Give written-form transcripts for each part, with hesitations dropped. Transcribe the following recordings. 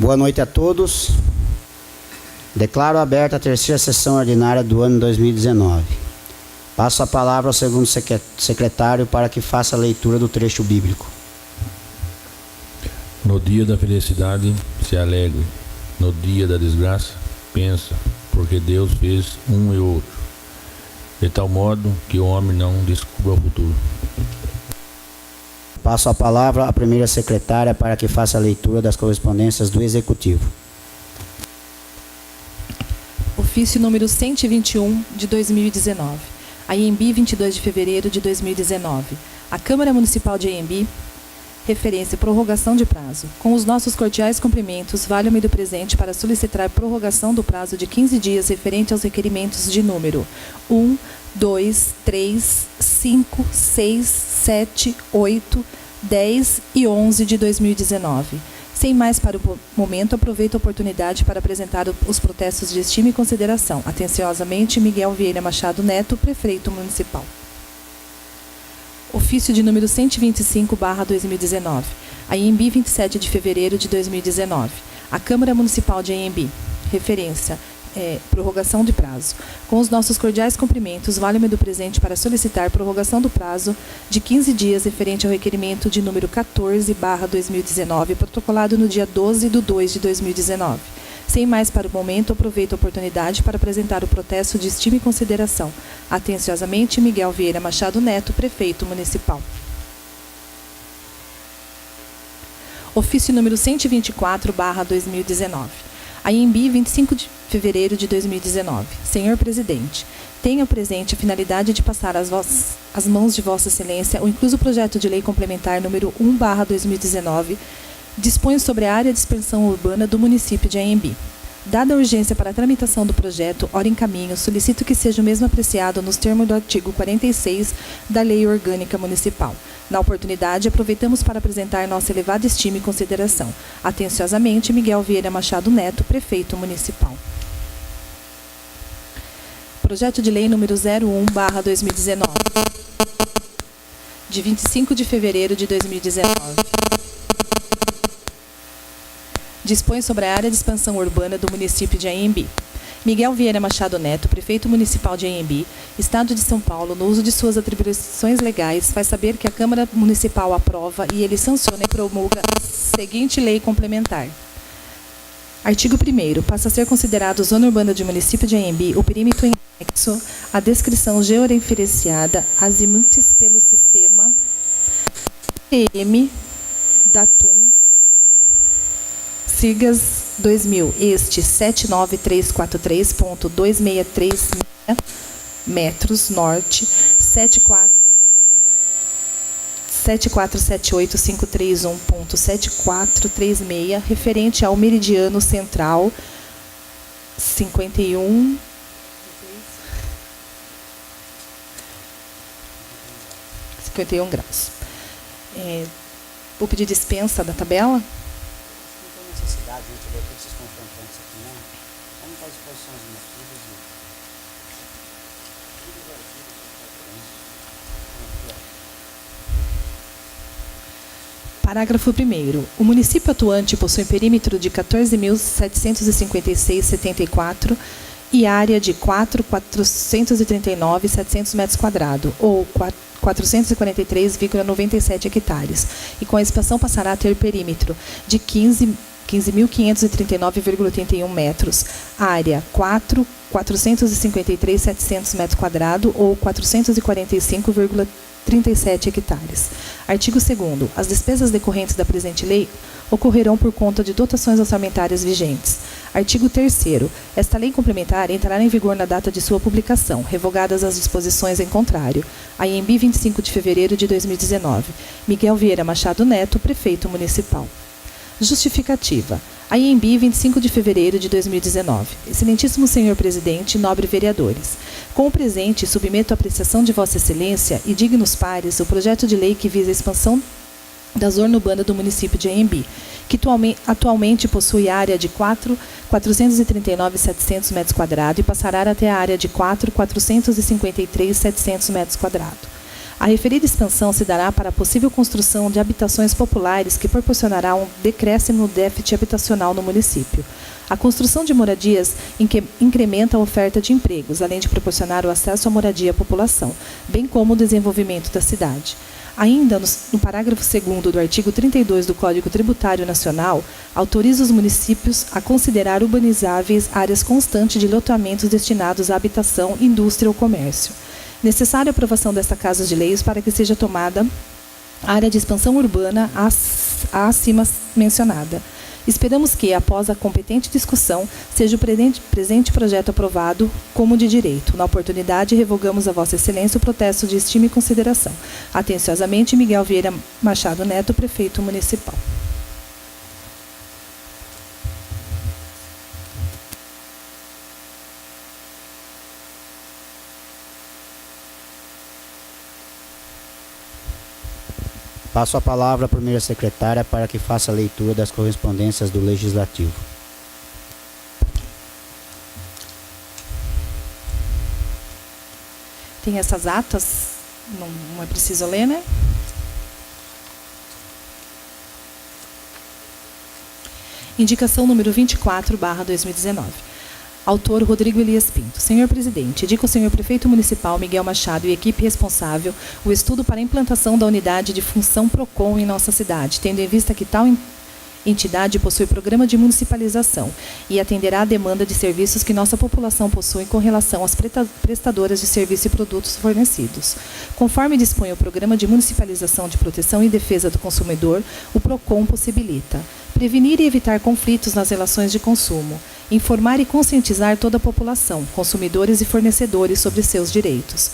Boa noite a todos. Declaro aberta a terceira sessão ordinária do ano 2019. Passo a palavra ao segundo secretário para que faça a leitura do trecho bíblico. No dia da felicidade, se alegre. No dia da desgraça, pensa, porque Deus fez um e outro, de tal modo que o homem não descubra o futuro. Passo a palavra à primeira secretária para que faça a leitura das correspondências do Executivo. Ofício número 121 de 2019. A Anhembi, 22 de fevereiro de 2019. A Câmara Municipal de Anhembi, referência prorrogação de prazo. Com os nossos cordiais cumprimentos, valho-me do presente para solicitar prorrogação do prazo de 15 dias referente aos requerimentos de número 1, 2, 3, 5, 6, 7, 8, 10 e 11 de 2019. Sem mais para o momento, aproveito a oportunidade para apresentar os protestos de estima e consideração. Atenciosamente, Miguel Vieira Machado Neto, Prefeito Municipal. Ofício de número 125/2019. A Anhembi, 27 de fevereiro de 2019. A Câmara Municipal de Anhembi. Referência. Prorrogação de prazo. Com os nossos cordiais cumprimentos, valho-me do presente para solicitar prorrogação do prazo de 15 dias referente ao requerimento de número 14/2019, protocolado no dia 12/2 de 2019. Sem mais para o momento, aproveito a oportunidade para apresentar o protesto de estima e consideração. Atenciosamente, Miguel Vieira Machado Neto, Prefeito Municipal. Ofício número 124/2019. A Anhembi, 25 de fevereiro de 2019. Senhor Presidente, tenho presente a finalidade de passar às mãos de Vossa Excelência o incluso projeto de lei complementar número 1/2019, dispõe sobre a área de expansão urbana do município de Anhembi. Dada a urgência para a tramitação do projeto, ora em caminho, solicito que seja o mesmo apreciado nos termos do artigo 46 da Lei Orgânica Municipal. Na oportunidade, aproveitamos para apresentar nossa elevada estima e consideração. Atenciosamente, Miguel Vieira Machado Neto, Prefeito Municipal. Projeto de Lei número 01/2019, de 25 de fevereiro de 2019. Dispõe sobre a área de expansão urbana do município de Anhembi. Miguel Vieira Machado Neto, Prefeito Municipal de Anhembi, Estado de São Paulo, no uso de suas atribuições legais, faz saber que a Câmara Municipal aprova e ele sanciona e promulga a seguinte lei complementar. Artigo 1º. Passa a ser considerado zona urbana do município de Anhembi o perímetro em anexo à descrição georreferenciada azimuthis pelo sistema TM Datum siglas 2000, este 79343.263 metros norte, 7478531.7436, referente ao meridiano central 51 graus. Vou pedir dispensa da tabela. A gente vê todos esses confrontantes aqui, né? Vamos para as exposições de motivos. Parágrafo 1º. O município atuante possui perímetro de 14.756,74 e área de 4.439.700 metros quadrados, ou 443,97 hectares, e com a expansão passará a ter perímetro de 15.539,81 metros, área 453.700 metros quadrados ou 445,37 hectares. Artigo 2º. As despesas decorrentes da presente lei ocorrerão por conta de dotações orçamentárias vigentes. Artigo 3º. Esta lei complementar entrará em vigor na data de sua publicação, revogadas as disposições em contrário. A Anhembi, 25 de fevereiro de 2019. Miguel Vieira Machado Neto, Prefeito Municipal. Justificativa. A Anhembi, 25 de fevereiro de 2019. Excelentíssimo Senhor Presidente, nobre vereadores. Com o presente, submeto à apreciação de Vossa Excelência e dignos pares o projeto de lei que visa a expansão da zona urbana do município de Anhembi, que atualmente possui área de 439.700 metros quadrados e passará até a área de 4.453.700 metros quadrados. A referida expansão se dará para a possível construção de habitações populares que proporcionará um decréscimo no déficit habitacional no município. A construção de moradias incrementa a oferta de empregos, além de proporcionar o acesso à moradia à população, bem como o desenvolvimento da cidade. Ainda no parágrafo 2º do artigo 32 do Código Tributário Nacional, autoriza os municípios a considerar urbanizáveis áreas constantes de loteamentos destinados à habitação, indústria ou comércio. Necessária a aprovação desta Casa de Leis para que seja tomada a área de expansão urbana acima mencionada. Esperamos que, após a competente discussão, seja o presente projeto aprovado como de direito. Na oportunidade, revogamos a Vossa Excelência o protesto de estima e consideração. Atenciosamente, Miguel Vieira Machado Neto, Prefeito Municipal. Passo a palavra à primeira secretária para que faça a leitura das correspondências do Legislativo. Tem essas atas, não é preciso ler, né? Indicação número 24/2019. Autor Rodrigo Elias Pinto. Senhor Presidente, indica ao senhor Prefeito Municipal Miguel Machado e equipe responsável o estudo para a implantação da unidade de função PROCON em nossa cidade, tendo em vista que tal entidade possui programa de municipalização e atenderá à demanda de serviços que nossa população possui com relação às prestadoras de serviço e produtos fornecidos. Conforme dispõe o Programa de Municipalização de Proteção e Defesa do Consumidor, o PROCON possibilita prevenir e evitar conflitos nas relações de consumo, informar e conscientizar toda a população, consumidores e fornecedores sobre seus direitos,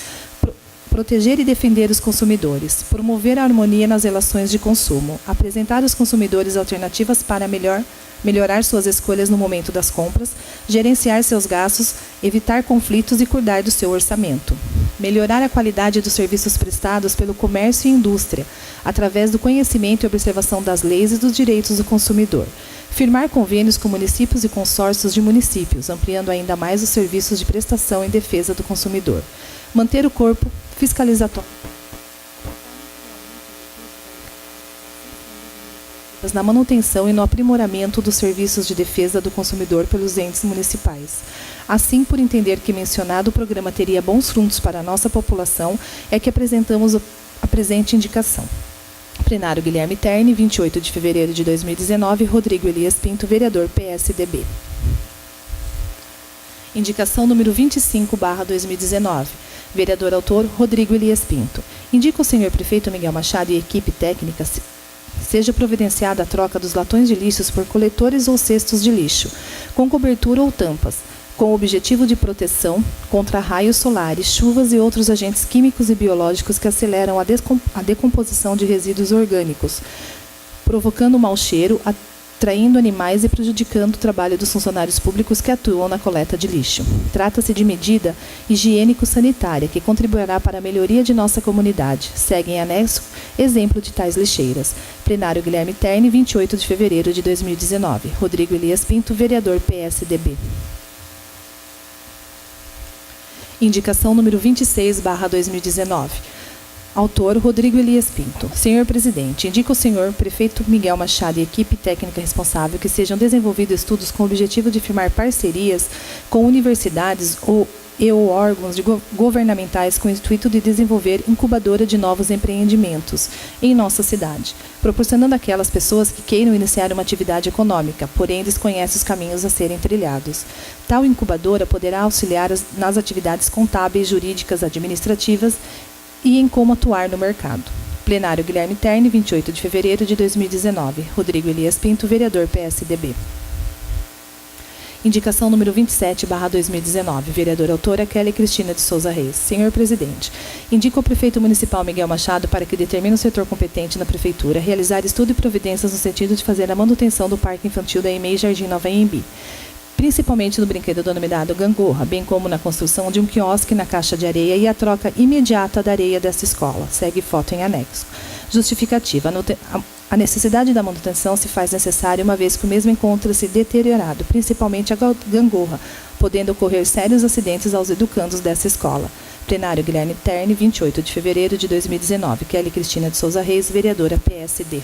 proteger e defender os consumidores, promover a harmonia nas relações de consumo, apresentar aos consumidores alternativas para melhorar suas escolhas no momento das compras, gerenciar seus gastos, evitar conflitos e cuidar do seu orçamento. Melhorar a qualidade dos serviços prestados pelo comércio e indústria, através do conhecimento e observação das leis e dos direitos do consumidor. Firmar convênios com municípios e consórcios de municípios, ampliando ainda mais os serviços de prestação em defesa do consumidor. Manter o corpo fiscalizatório na manutenção e no aprimoramento dos serviços de defesa do consumidor pelos entes municipais. Assim, por entender que mencionado programa teria bons frutos para a nossa população, é que apresentamos a presente indicação. Plenário Guilherme Terni, 28 de fevereiro de 2019, Rodrigo Elias Pinto, vereador PSDB. Indicação número 25/2019. Vereador autor Rodrigo Elias Pinto. Indica o senhor Prefeito Miguel Machado e equipe técnica seja providenciada a troca dos latões de lixos por coletores ou cestos de lixo, com cobertura ou tampas, com o objetivo de proteção contra raios solares, chuvas e outros agentes químicos e biológicos que aceleram a decomposição de resíduos orgânicos, provocando mau cheiro, atraindo animais e prejudicando o trabalho dos funcionários públicos que atuam na coleta de lixo. Trata-se de medida higiênico-sanitária que contribuirá para a melhoria de nossa comunidade. Segue em anexo exemplo de tais lixeiras. Plenário Guilherme Terni, 28 de fevereiro de 2019. Rodrigo Elias Pinto, vereador PSDB. Indicação número 26/2019. Autor Rodrigo Elias Pinto. Senhor Presidente, indica o senhor Prefeito Miguel Machado e equipe técnica responsável que sejam desenvolvidos estudos com o objetivo de firmar parcerias com universidades ou órgãos governamentais com o intuito de desenvolver incubadora de novos empreendimentos em nossa cidade, proporcionando àquelas pessoas que queiram iniciar uma atividade econômica, porém desconhecem os caminhos a serem trilhados. Tal incubadora poderá auxiliar nas atividades contábeis, jurídicas, administrativas e em como atuar no mercado. Plenário Guilherme Terni, 28 de fevereiro de 2019. Rodrigo Elias Pinto, vereador PSDB. Indicação número 27/2019. Vereadora autora Kelly Cristina de Souza Reis. Senhor Presidente, indica ao Prefeito Municipal Miguel Machado para que determine o setor competente na Prefeitura realizar estudo e providências no sentido de fazer a manutenção do Parque Infantil da EMEI Jardim Nova Anhembi, principalmente no brinquedo denominado Gangorra, bem como na construção de um quiosque na caixa de areia e a troca imediata da areia desta escola. Segue foto em anexo. Justificativa. A necessidade da manutenção se faz necessária uma vez que o mesmo encontra-se deteriorado, principalmente a gangorra, podendo ocorrer sérios acidentes aos educandos dessa escola. Plenário Guilherme Terni, 28 de fevereiro de 2019. Kelly Cristina de Souza Reis, vereadora PSD.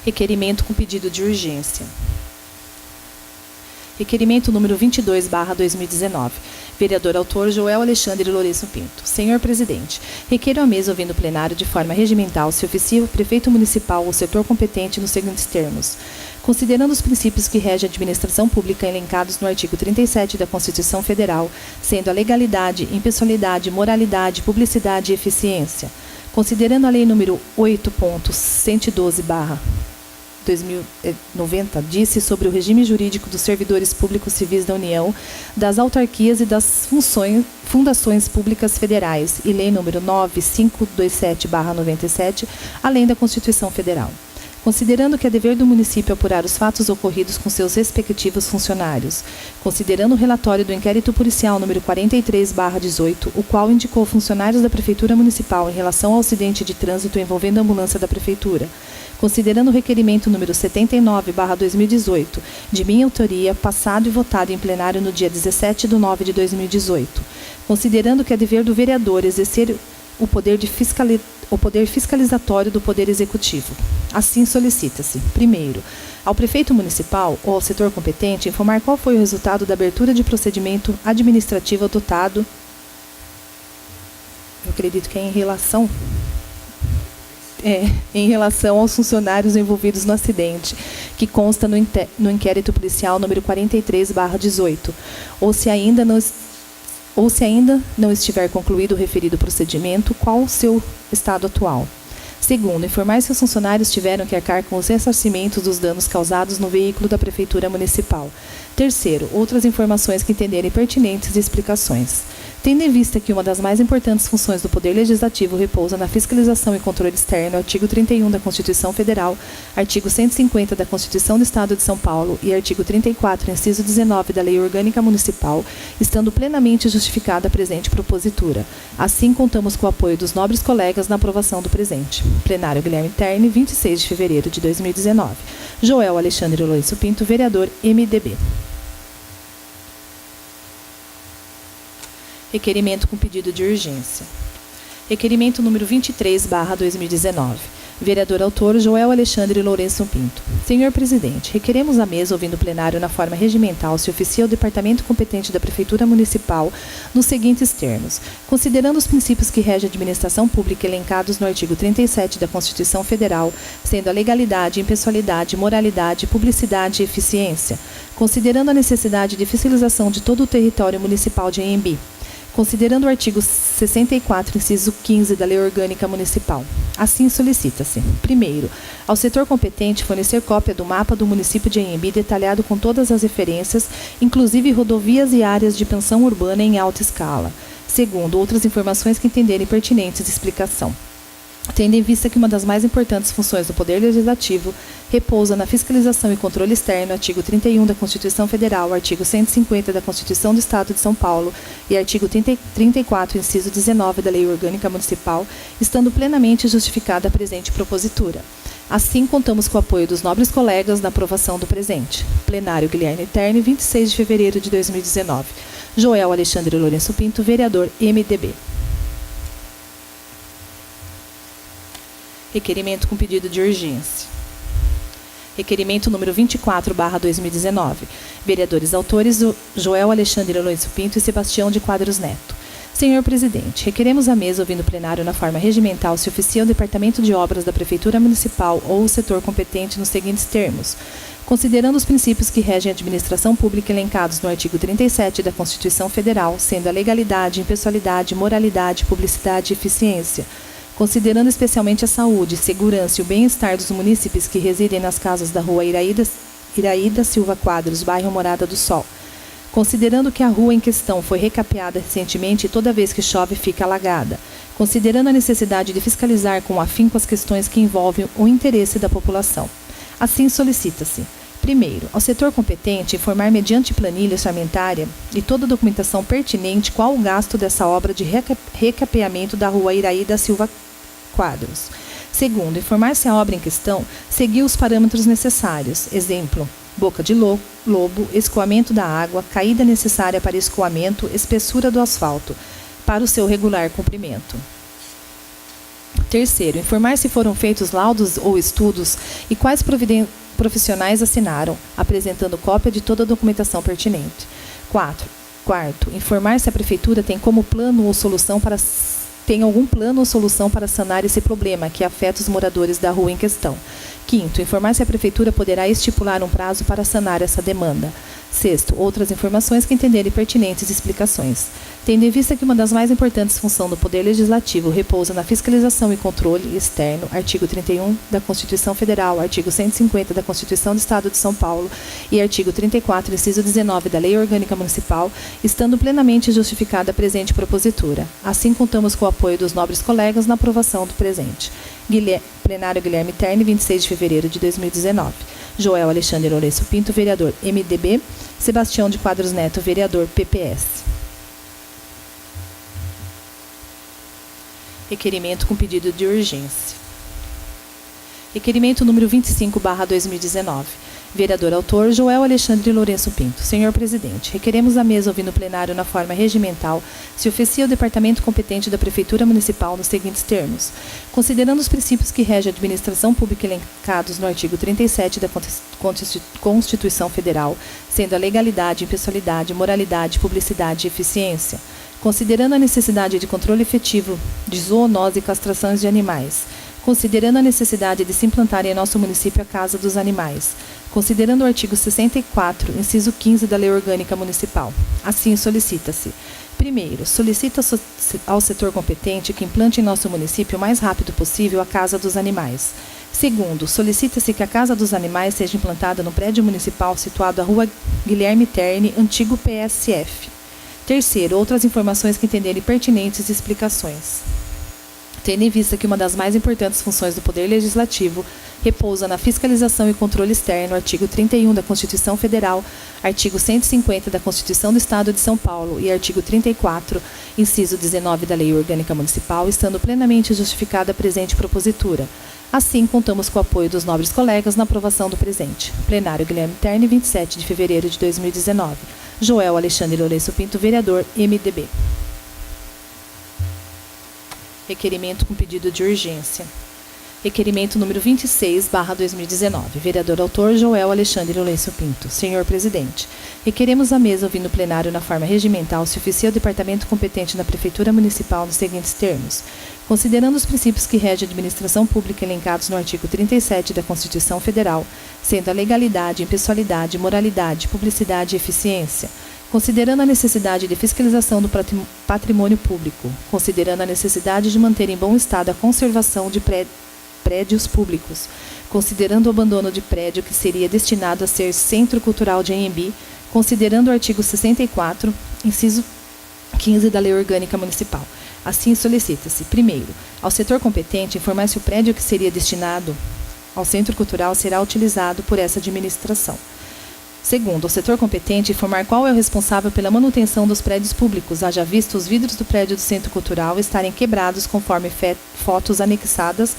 Requerimento com pedido de urgência. Requerimento número 22/2019. Vereador autor Joel Alexandre Lourenço Pinto. Senhor Presidente, requeiro à mesa ouvindo o plenário de forma regimental se oficia o prefeito municipal ou o setor competente nos seguintes termos. Considerando os princípios que regem a administração pública elencados no artigo 37 da Constituição Federal, sendo a legalidade, impessoalidade, moralidade, publicidade e eficiência. Considerando a Lei nº 8.112/2090, disse sobre o regime jurídico dos servidores públicos civis da União, das autarquias e das fundações públicas federais, e Lei nº 9527/97, além da Constituição Federal. Considerando que é dever do município apurar os fatos ocorridos com seus respectivos funcionários, considerando o relatório do inquérito policial número 43/18, o qual indicou funcionários da Prefeitura Municipal em relação ao acidente de trânsito envolvendo a ambulância da Prefeitura, considerando o requerimento número 79/2018, de minha autoria, passado e votado em plenário no dia 17 de nove de 2018, considerando que é dever do vereador exercer o poder fiscalizatório do Poder Executivo. Assim solicita-se, primeiro, ao prefeito municipal ou ao setor competente informar qual foi o resultado da abertura de procedimento administrativo adotado, eu acredito que é em relação aos funcionários envolvidos no acidente, que consta no inquérito policial número 43/18, ou se ainda não estiver concluído o referido procedimento, qual o seu estado atual. Segundo, informar se os funcionários tiveram que arcar com os ressarcimentos dos danos causados no veículo da Prefeitura Municipal. Terceiro, outras informações que entenderem pertinentes e explicações. Tendo em vista que uma das mais importantes funções do Poder Legislativo repousa na fiscalização e controle externo, artigo 31 da Constituição Federal, artigo 150 da Constituição do Estado de São Paulo e artigo 34, inciso 19 da Lei Orgânica Municipal, estando plenamente justificada a presente propositura. Assim, contamos com o apoio dos nobres colegas na aprovação do presente. Plenário Guilherme Terni, 26 de fevereiro de 2019. Joel Alexandre Lourenço Pinto, vereador MDB. Requerimento com pedido de urgência. Requerimento número 23/2019. Vereador autor Joel Alexandre Lourenço Pinto. Senhor Presidente, requeremos à mesa, ouvindo o plenário na forma regimental, se oficia o departamento competente da Prefeitura Municipal nos seguintes termos. Considerando os princípios que regem a administração pública elencados no artigo 37 da Constituição Federal, sendo a legalidade, impessoalidade, moralidade, publicidade e eficiência. Considerando a necessidade de fiscalização de todo o território municipal de Anhembi. Considerando o artigo 64, inciso 15 da Lei Orgânica Municipal. Assim solicita-se, primeiro, ao setor competente fornecer cópia do mapa do município de Anhembi detalhado com todas as referências, inclusive rodovias e áreas de pensão urbana em alta escala. Segundo, outras informações que entenderem pertinentes de explicação. Tendo em vista que uma das mais importantes funções do Poder Legislativo repousa na fiscalização e controle externo, artigo 31 da Constituição Federal, artigo 150 da Constituição do Estado de São Paulo e artigo 34, inciso 19 da Lei Orgânica Municipal, estando plenamente justificada a presente propositura. Assim, contamos com o apoio dos nobres colegas na aprovação do presente. Plenário Guilherme Terni, 26 de fevereiro de 2019. Joel Alexandre Lourenço Pinto, vereador MDB. Requerimento com pedido de urgência. Requerimento número 24/2019. Vereadores autores Joel Alexandre Lourenço Pinto e Sebastião de Quadros Neto. Senhor Presidente, requeremos à mesa, ouvindo o plenário na forma regimental, se oficia o Departamento de Obras da Prefeitura Municipal ou o setor competente nos seguintes termos. Considerando os princípios que regem a administração pública elencados no artigo 37 da Constituição Federal, sendo a legalidade, impessoalidade, moralidade, publicidade e eficiência. Considerando especialmente a saúde, segurança e o bem-estar dos munícipes que residem nas casas da rua Iraída Silva Quadros, bairro Morada do Sol. Considerando que a rua em questão foi recapeada recentemente e toda vez que chove fica alagada. Considerando a necessidade de fiscalizar com afinco as questões que envolvem o interesse da população. Assim solicita-se. Primeiro, ao setor competente informar mediante planilha orçamentária e toda a documentação pertinente qual o gasto dessa obra de recapeamento da rua Iraí da Silva Quadros. Segundo, informar se a obra em questão seguiu os parâmetros necessários. Exemplo, boca de lobo, escoamento da água, caída necessária para escoamento, espessura do asfalto, para o seu regular cumprimento. Terceiro, informar se foram feitos laudos ou estudos e quais profissionais assinaram, apresentando cópia de toda a documentação pertinente. Quarto, informar se a Prefeitura tem algum plano ou solução para sanar esse problema que afeta os moradores da rua em questão. Quinto, informar se a Prefeitura poderá estipular um prazo para sanar essa demanda. Sexto, outras informações que entenderem pertinentes e explicações. Tendo em vista que uma das mais importantes funções do Poder Legislativo repousa na fiscalização e controle externo, artigo 31 da Constituição Federal, artigo 150 da Constituição do Estado de São Paulo e artigo 34, inciso 19 da Lei Orgânica Municipal, estando plenamente justificada a presente propositura. Assim, contamos com o apoio dos nobres colegas na aprovação do presente. Plenário Guilherme Terni, 26 de fevereiro de 2019. Joel Alexandre Lourenço Pinto, vereador MDB. Sebastião de Quadros Neto, vereador PPS. Requerimento com pedido de urgência. Requerimento número 25/2019. Vereador autor, Joel Alexandre Lourenço Pinto. Senhor presidente, requeremos a mesa ouvir no plenário na forma regimental se oficia o departamento competente da Prefeitura Municipal nos seguintes termos. Considerando os princípios que regem a administração pública elencados no artigo 37 da Constituição Federal, sendo a legalidade, impessoalidade, moralidade, publicidade e eficiência. Considerando a necessidade de controle efetivo de zoonose e castrações de animais. Considerando a necessidade de se implantar em nosso município a Casa dos Animais. Considerando o artigo 64, inciso 15 da Lei Orgânica Municipal. Assim solicita-se. Primeiro, solicita ao setor competente que implante em nosso município o mais rápido possível a Casa dos Animais. Segundo, solicita-se que a Casa dos Animais seja implantada no prédio municipal situado à Rua Guilherme Terni, antigo PSF. Terceiro, outras informações que entenderem pertinentes e explicações. Tendo em vista que uma das mais importantes funções do Poder Legislativo repousa na fiscalização e controle externo, artigo 31 da Constituição Federal, artigo 150 da Constituição do Estado de São Paulo e artigo 34, inciso 19 da Lei Orgânica Municipal, estando plenamente justificada a presente propositura. Assim, contamos com o apoio dos nobres colegas na aprovação do presente. Plenário Guilherme Terni, 27 de fevereiro de 2019. Joel Alexandre Lourenço Pinto, vereador MDB. Requerimento com pedido de urgência. Requerimento número 26/2019. Vereador autor, Joel Alexandre Lourenço Pinto. Senhor presidente, requeremos a mesa ouvindo o plenário na forma regimental se oficia o departamento competente da Prefeitura Municipal nos seguintes termos. Considerando os princípios que regem a administração pública elencados no artigo 37 da Constituição Federal, sendo a legalidade, impessoalidade, moralidade, publicidade e eficiência. Considerando a necessidade de fiscalização do patrimônio público, considerando a necessidade de manter em bom estado a conservação de prédios públicos, considerando o abandono de prédio que seria destinado a ser Centro Cultural de Anhembi, considerando o artigo 64, inciso 15 da Lei Orgânica Municipal. Assim solicita-se, primeiro, ao setor competente informar se o prédio que seria destinado ao Centro Cultural será utilizado por essa administração. Segundo, o setor competente informar qual é o responsável pela manutenção dos prédios públicos, haja visto os vidros do prédio do Centro Cultural estarem quebrados conforme fotos anexadas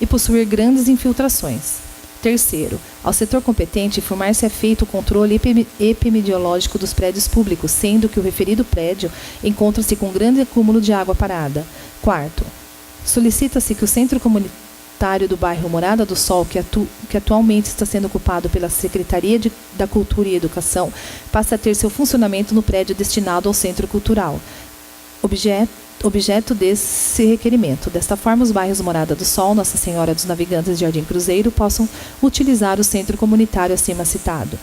e possuir grandes infiltrações. Terceiro, ao setor competente informar se é feito o controle epidemiológico dos prédios públicos, sendo que o referido prédio encontra-se com grande acúmulo de água parada. Quarto, solicita-se que o Centro Comunitário do bairro Morada do Sol, que atualmente está sendo ocupado pela Secretaria da Cultura e Educação, passe a ter seu funcionamento no prédio destinado ao Centro Cultural. Objeto desse requerimento. Desta forma, os bairros Morada do Sol, Nossa Senhora dos Navegantes e Jardim Cruzeiro possam utilizar o centro comunitário acima citado.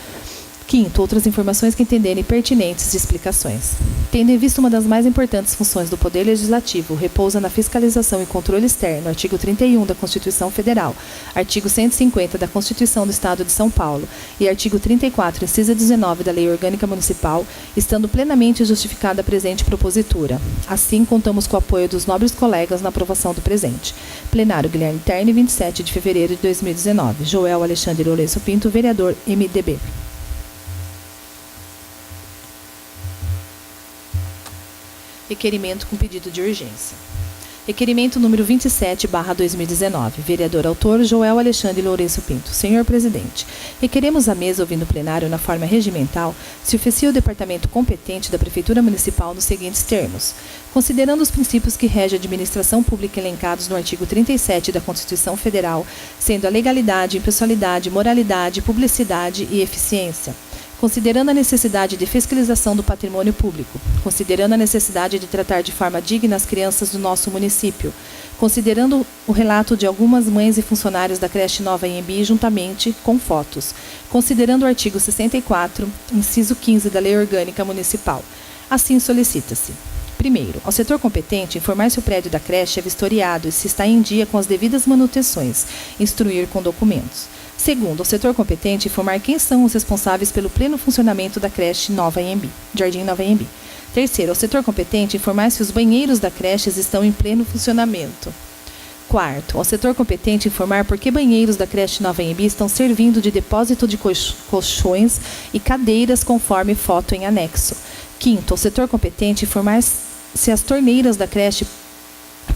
Quinto, outras informações que entenderem pertinentes de explicações. Tendo em vista uma das mais importantes funções do Poder Legislativo, repousa na fiscalização e controle externo, artigo 31 da Constituição Federal, artigo 150 da Constituição do Estado de São Paulo e artigo 34, inciso 19 da Lei Orgânica Municipal, estando plenamente justificada a presente propositura. Assim, contamos com o apoio dos nobres colegas na aprovação do presente. Plenário Guilherme Terni, 27 de fevereiro de 2019. Joel Alexandre Lourenço Pinto, vereador, MDB. Requerimento com pedido de urgência. Requerimento número 27/2019. Vereador autor Joel Alexandre Lourenço Pinto. Senhor presidente, requeremos à mesa, ouvindo o plenário na forma regimental, se oficie o departamento competente da Prefeitura Municipal nos seguintes termos. Considerando os princípios que regem a administração pública elencados no artigo 37 da Constituição Federal, sendo a legalidade, impessoalidade, moralidade, publicidade e eficiência. Considerando a necessidade de fiscalização do patrimônio público, considerando a necessidade de tratar de forma digna as crianças do nosso município, considerando o relato de algumas mães e funcionários da creche Nova Anhembi juntamente com fotos, considerando o artigo 64, inciso 15 da Lei Orgânica Municipal. Assim solicita-se: primeiro, ao setor competente informar se o prédio da creche é vistoriado e se está em dia com as devidas manutenções, instruir com documentos. Segundo, ao setor competente informar quem são os responsáveis pelo pleno funcionamento da creche Nova Anhembi, Jardim Nova Anhembi. Terceiro, ao setor competente informar se os banheiros da creche estão em pleno funcionamento. Quarto, ao setor competente informar por que banheiros da creche Nova Anhembi estão servindo de depósito de colchões e cadeiras conforme foto em anexo. Quinto, ao setor competente informar se as torneiras da creche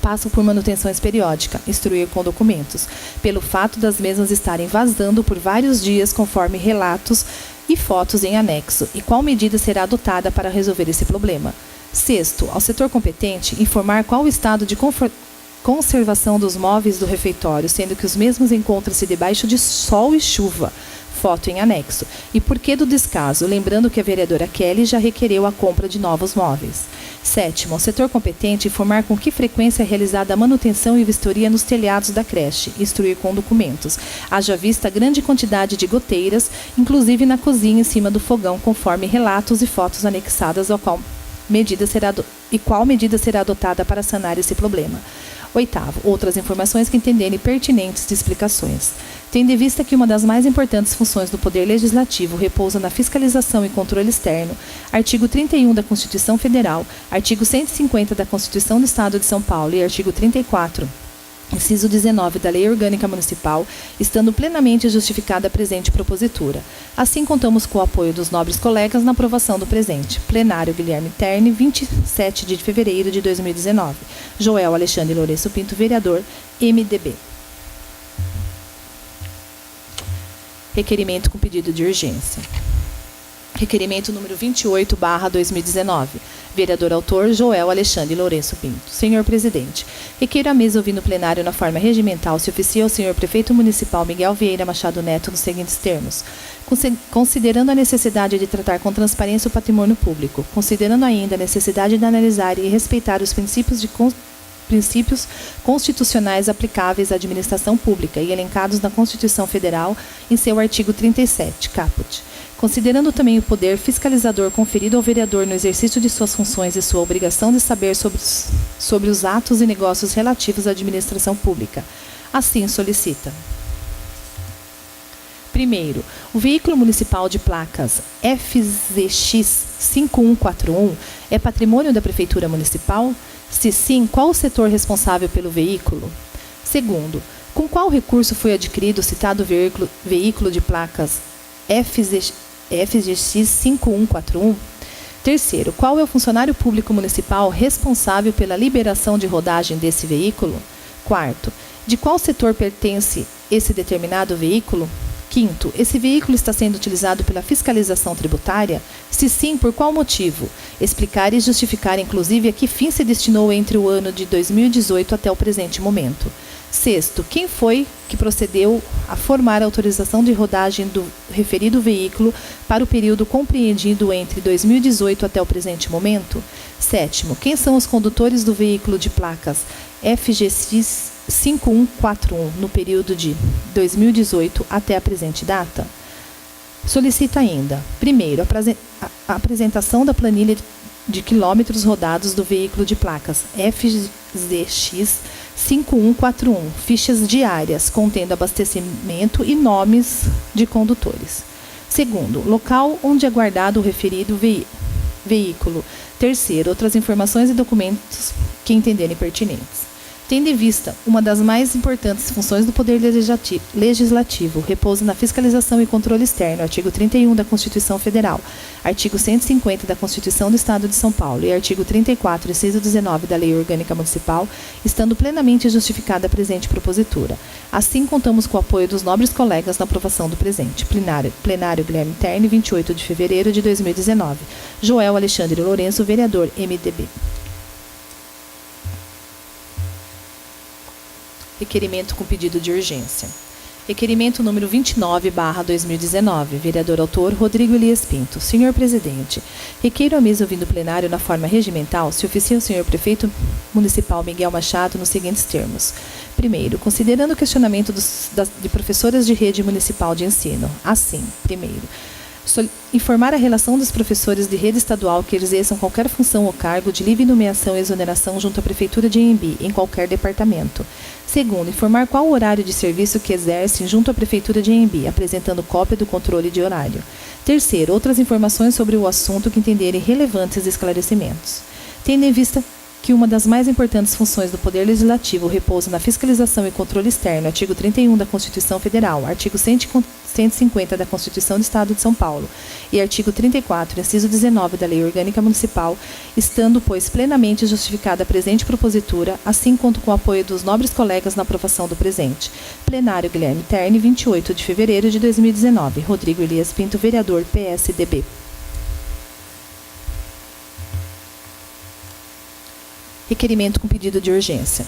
passam por manutenções periódicas, instruir com documentos, pelo fato das mesmas estarem vazando por vários dias conforme relatos e fotos em anexo, e qual medida será adotada para resolver esse problema. Sexto, ao setor competente, informar qual o estado de conservação dos móveis do refeitório, sendo que os mesmos encontram-se debaixo de sol e chuva, foto em anexo, e por que do descaso, lembrando que a vereadora Kelly já requereu a compra de novos móveis. Sétimo, ao setor competente informar com que frequência é realizada a manutenção e vistoria nos telhados da creche, instruir com documentos, haja vista a grande quantidade de goteiras, inclusive na cozinha em cima do fogão, conforme relatos e fotos anexadas ao qual medida será adotada para sanar esse problema. Oitavo, outras informações que entenderem pertinentes de explicações. Tendo em vista que uma das mais importantes funções do Poder Legislativo repousa na fiscalização e controle externo, artigo 31 da Constituição Federal, artigo 150 da Constituição do Estado de São Paulo e artigo 34, inciso 19 da Lei Orgânica Municipal, estando plenamente justificada a presente propositura. Assim, contamos com o apoio dos nobres colegas na aprovação do presente. Plenário Guilherme Terni, 27 de fevereiro de 2019. Joel Alexandre Lourenço Pinto, vereador, MDB. Requerimento com pedido de urgência. Requerimento número 28/2019. Vereador autor Joel Alexandre Lourenço Pinto. Senhor presidente, requeiro à mesa, ouvindo o plenário na forma regimental, se oficia ao senhor prefeito municipal Miguel Vieira Machado Neto nos seguintes termos: considerando a necessidade de tratar com transparência o patrimônio público, considerando ainda a necessidade de analisar e respeitar os princípios constitucionais aplicáveis à administração pública e elencados na Constituição Federal em seu artigo 37, caput. Considerando também o poder fiscalizador conferido ao vereador no exercício de suas funções e sua obrigação de saber sobre os atos e negócios relativos à administração pública. Assim solicita: primeiro, o veículo municipal de placas FZX 5141 é patrimônio da Prefeitura Municipal? Se sim, qual o setor responsável pelo veículo? Segundo, com qual recurso foi adquirido o citado veículo de placas FZX 5141? Terceiro, qual é o funcionário público municipal responsável pela liberação de rodagem desse veículo? Quarto, de qual setor pertence esse determinado veículo? Quinto, esse veículo está sendo utilizado pela fiscalização tributária? Se sim, por qual motivo? Explicar e justificar, inclusive, a que fim se destinou entre o ano de 2018 até o presente momento. Sexto, quem foi que procedeu a formar a autorização de rodagem do referido veículo para o período compreendido entre 2018 até o presente momento? Sétimo, quem são os condutores do veículo de placas FGX 5141 no período de 2018 até a presente data? Solicita ainda, primeiro, a apresentação da planilha de quilômetros rodados do veículo de placas FZX 5141, fichas diárias contendo abastecimento e nomes de condutores. Segundo, local onde é guardado o referido veículo. Terceiro, outras informações e documentos que entenderem pertinentes. Tendo em vista uma das mais importantes funções do Poder Legislativo, repousa na fiscalização e controle externo, artigo 31 da Constituição Federal, artigo 150 da Constituição do Estado de São Paulo e artigo 34, inciso 19 da Lei Orgânica Municipal, estando plenamente justificada a presente propositura. Assim, contamos com o apoio dos nobres colegas na aprovação do presente. Plenário Guilherme Terni, 28 de fevereiro de 2019. Joel Alexandre Lourenço, vereador, MDB. Requerimento com pedido de urgência. Requerimento número 29/2019. Vereador autor Rodrigo Elias Pinto. Senhor presidente, requeiro a mesa ouvindo o plenário na forma regimental, se oficia o senhor prefeito municipal Miguel Machado nos seguintes termos. Primeiro, considerando o questionamento de professoras de rede municipal de ensino. Assim, primeiro, informar a relação dos professores de rede estadual que exerçam qualquer função ou cargo de livre nomeação e exoneração junto à Prefeitura de Anhembi, em qualquer departamento. Segundo, informar qual o horário de serviço que exercem junto à Prefeitura de Anhembi, apresentando cópia do controle de horário. Terceiro, outras informações sobre o assunto que entenderem relevantes esclarecimentos. Tendo em vista que uma das mais importantes funções do Poder Legislativo repousa na fiscalização e controle externo, artigo 31 da Constituição Federal, artigo 150 da Constituição do Estado de São Paulo e artigo 34, inciso 19 da Lei Orgânica Municipal, estando, pois, plenamente justificada a presente propositura, assim quanto com o apoio dos nobres colegas na aprovação do presente. Plenário Guilherme Terni, 28 de fevereiro de 2019. Rodrigo Elias Pinto, vereador, PSDB. Requerimento com pedido de urgência.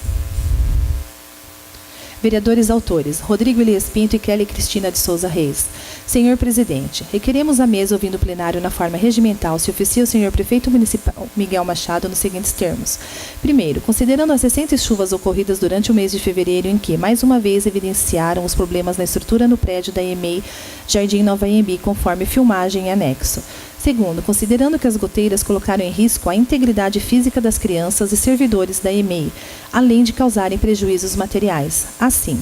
Vereadores autores, Rodrigo Elias Pinto e Kelly Cristina de Souza Reis. Senhor presidente, requeremos a mesa ouvindo o plenário na forma regimental, se oficia o senhor prefeito municipal Miguel Machado nos seguintes termos. Primeiro, considerando as recentes chuvas ocorridas durante o mês de fevereiro em que, mais uma vez, evidenciaram os problemas na estrutura no prédio da EMEI Jardim Nova Anhembi, conforme filmagem em anexo. Segundo, considerando que as goteiras colocaram em risco a integridade física das crianças e servidores da EMEI, além de causarem prejuízos materiais. Assim,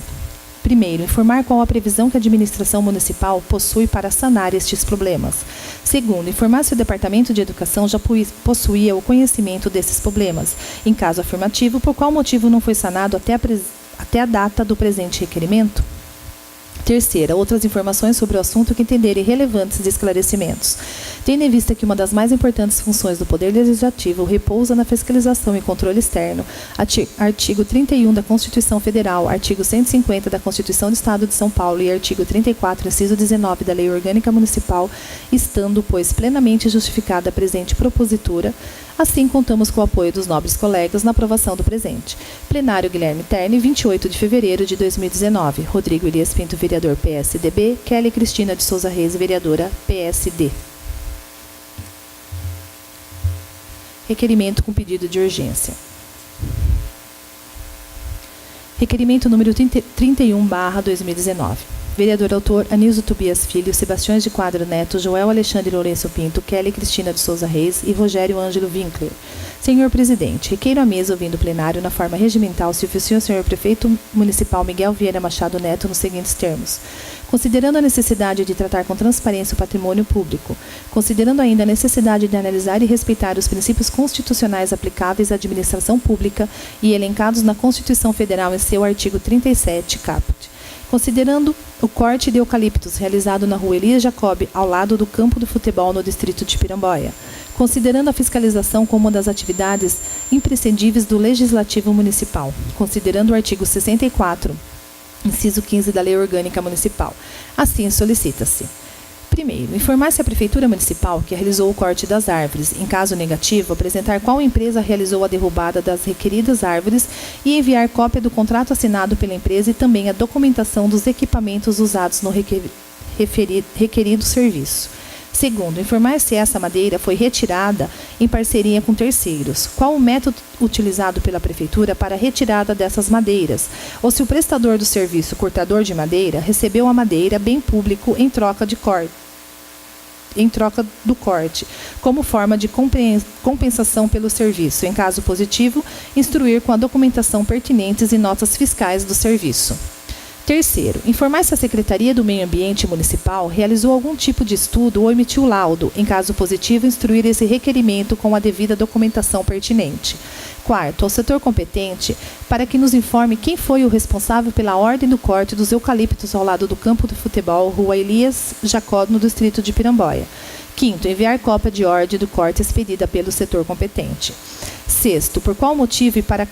primeiro, informar qual a previsão que a administração municipal possui para sanar estes problemas. Segundo, informar se o Departamento de Educação já possuía o conhecimento desses problemas. Em caso afirmativo, por qual motivo não foi sanado até a data do presente requerimento? Terceira, outras informações sobre o assunto que entenderem relevantes de esclarecimentos. Tendo em vista que uma das mais importantes funções do Poder Legislativo repousa na fiscalização e controle externo, artigo 31 da Constituição Federal, artigo 150 da Constituição do Estado de São Paulo e artigo 34, inciso 19 da Lei Orgânica Municipal, estando, pois, plenamente justificada a presente propositura, assim contamos com o apoio dos nobres colegas na aprovação do presente. Plenário Guilherme Terni, 28 de fevereiro de 2019. Rodrigo Elias Pinto, vereador, PSDB. Kelly Cristina de Souza Reis, vereadora, PSD. Requerimento com pedido de urgência. Requerimento número 31/2019. Vereador autor, Anilson Tobias Filho, Sebastiões de Quadro Neto, Joel Alexandre Lourenço Pinto, Kelly Cristina de Souza Reis e Rogério Ângelo Winkler. Senhor presidente, requeiro a mesa ouvindo o plenário na forma regimental se oficia o senhor prefeito municipal Miguel Vieira Machado Neto nos seguintes termos. Considerando a necessidade de tratar com transparência o patrimônio público, considerando ainda a necessidade de analisar e respeitar os princípios constitucionais aplicáveis à administração pública e elencados na Constituição Federal em seu artigo 37, caput. Considerando o corte de eucaliptos realizado na rua Elias Jacob, ao lado do campo do futebol no distrito de Piramboia. Considerando a fiscalização como uma das atividades imprescindíveis do Legislativo Municipal. Considerando o artigo 64, inciso 15 da Lei Orgânica Municipal. Assim, solicita-se. Primeiro, informar se a Prefeitura Municipal que realizou o corte das árvores, em caso negativo, apresentar qual empresa realizou a derrubada das requeridas árvores e enviar cópia do contrato assinado pela empresa e também a documentação dos equipamentos usados no requerido serviço. Segundo, informar se essa madeira foi retirada em parceria com terceiros, qual o método utilizado pela Prefeitura para a retirada dessas madeiras, ou se o prestador do serviço cortador de madeira recebeu a madeira, bem público, em troca de corte, em troca do corte, como forma de compensação pelo serviço. Em caso positivo, instruir com a documentação pertinentes e notas fiscais do serviço. Terceiro, informar se a Secretaria do Meio Ambiente Municipal realizou algum tipo de estudo ou emitiu laudo. Em caso positivo, instruir esse requerimento com a devida documentação pertinente. Quarto, ao setor competente, para que nos informe quem foi o responsável pela ordem do corte dos eucaliptos ao lado do campo de futebol, Rua Elias Jacó, no distrito de Piramboia. Quinto, enviar cópia de ordem do corte expedida pelo setor competente. Sexto, por qual motivo e para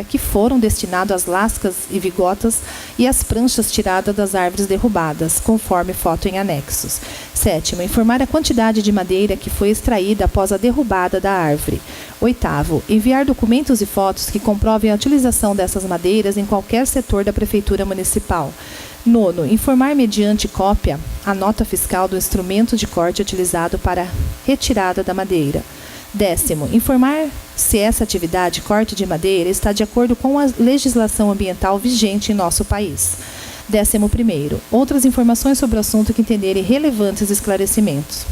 que foram destinados as lascas e vigotas e as pranchas tiradas das árvores derrubadas, conforme foto em anexos. Sétimo, informar a quantidade de madeira que foi extraída após a derrubada da árvore. Oitavo, enviar documentos e fotos que comprovem a utilização dessas madeiras em qualquer setor da Prefeitura Municipal. Nono, informar mediante cópia a nota fiscal do instrumento de corte utilizado para a retirada da madeira. Décimo, informar se essa atividade, corte de madeira, está de acordo com a legislação ambiental vigente em nosso país. 11º, outras informações sobre o assunto que entenderem relevantes esclarecimentos.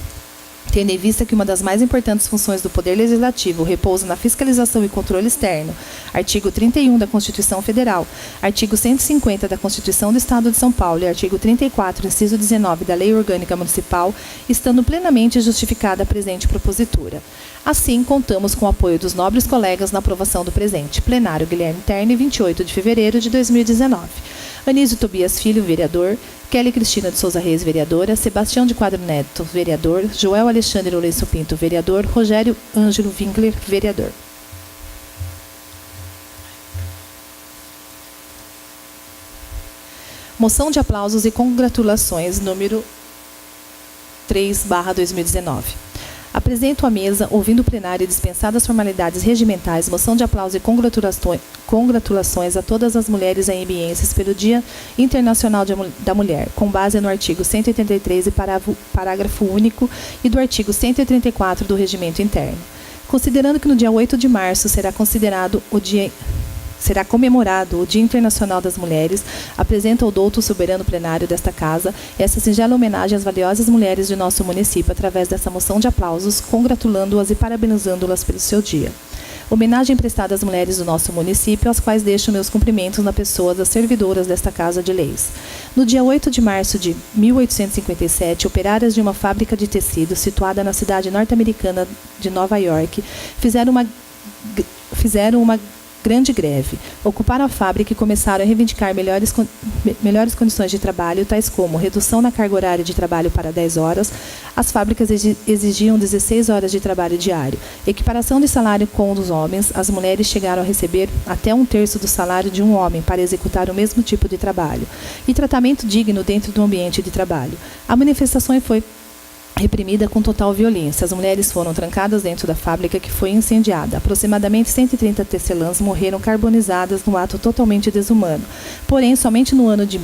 Tendo em vista que uma das mais importantes funções do Poder Legislativo repousa na fiscalização e controle externo, artigo 31 da Constituição Federal, artigo 150 da Constituição do Estado de São Paulo e artigo 34, inciso 19 da Lei Orgânica Municipal, estando plenamente justificada a presente propositura. Assim, contamos com o apoio dos nobres colegas na aprovação do presente. Plenário Guilherme Terni, 28 de fevereiro de 2019. Anísio Tobias Filho, vereador. Kelly Cristina de Souza Reis, vereadora. Sebastião de Quadro Neto, vereador. Joel Alexandre Lourenço Pinto, vereador. Rogério Ângelo Winkler, vereador. Moção de aplausos e congratulações, número 3/2019. Apresento à mesa, ouvindo o plenário e dispensadas as formalidades regimentais, moção de aplauso e congratulações a todas as mulheres aembienses pelo Dia Internacional da Mulher, com base no artigo 183 e parágrafo único e do artigo 134 do Regimento Interno. Considerando que no dia 8 de março será comemorado o Dia Internacional das Mulheres, apresenta ao douto soberano plenário desta Casa essa singela homenagem às valiosas mulheres de nosso município através dessa moção de aplausos, congratulando-as e parabenizando-las pelo seu dia. Homenagem prestada às mulheres do nosso município, às quais deixo meus cumprimentos na pessoa das servidoras desta Casa de Leis. No dia 8 de março de 1857, operárias de uma fábrica de tecido situada na cidade norte-americana de Nova York fizeram uma grande greve. Ocuparam a fábrica e começaram a reivindicar melhores condições de trabalho, tais como redução na carga horária de trabalho para 10 horas, as fábricas exigiam 16 horas de trabalho diário, equiparação de salário com o dos homens, as mulheres chegaram a receber até 1/3 do salário de um homem para executar o mesmo tipo de trabalho, e tratamento digno dentro do ambiente de trabalho. A manifestação foi reprimida com total violência. As mulheres foram trancadas dentro da fábrica, que foi incendiada. Aproximadamente 130 tecelãs morreram carbonizadas no ato totalmente desumano. Porém, somente no ano de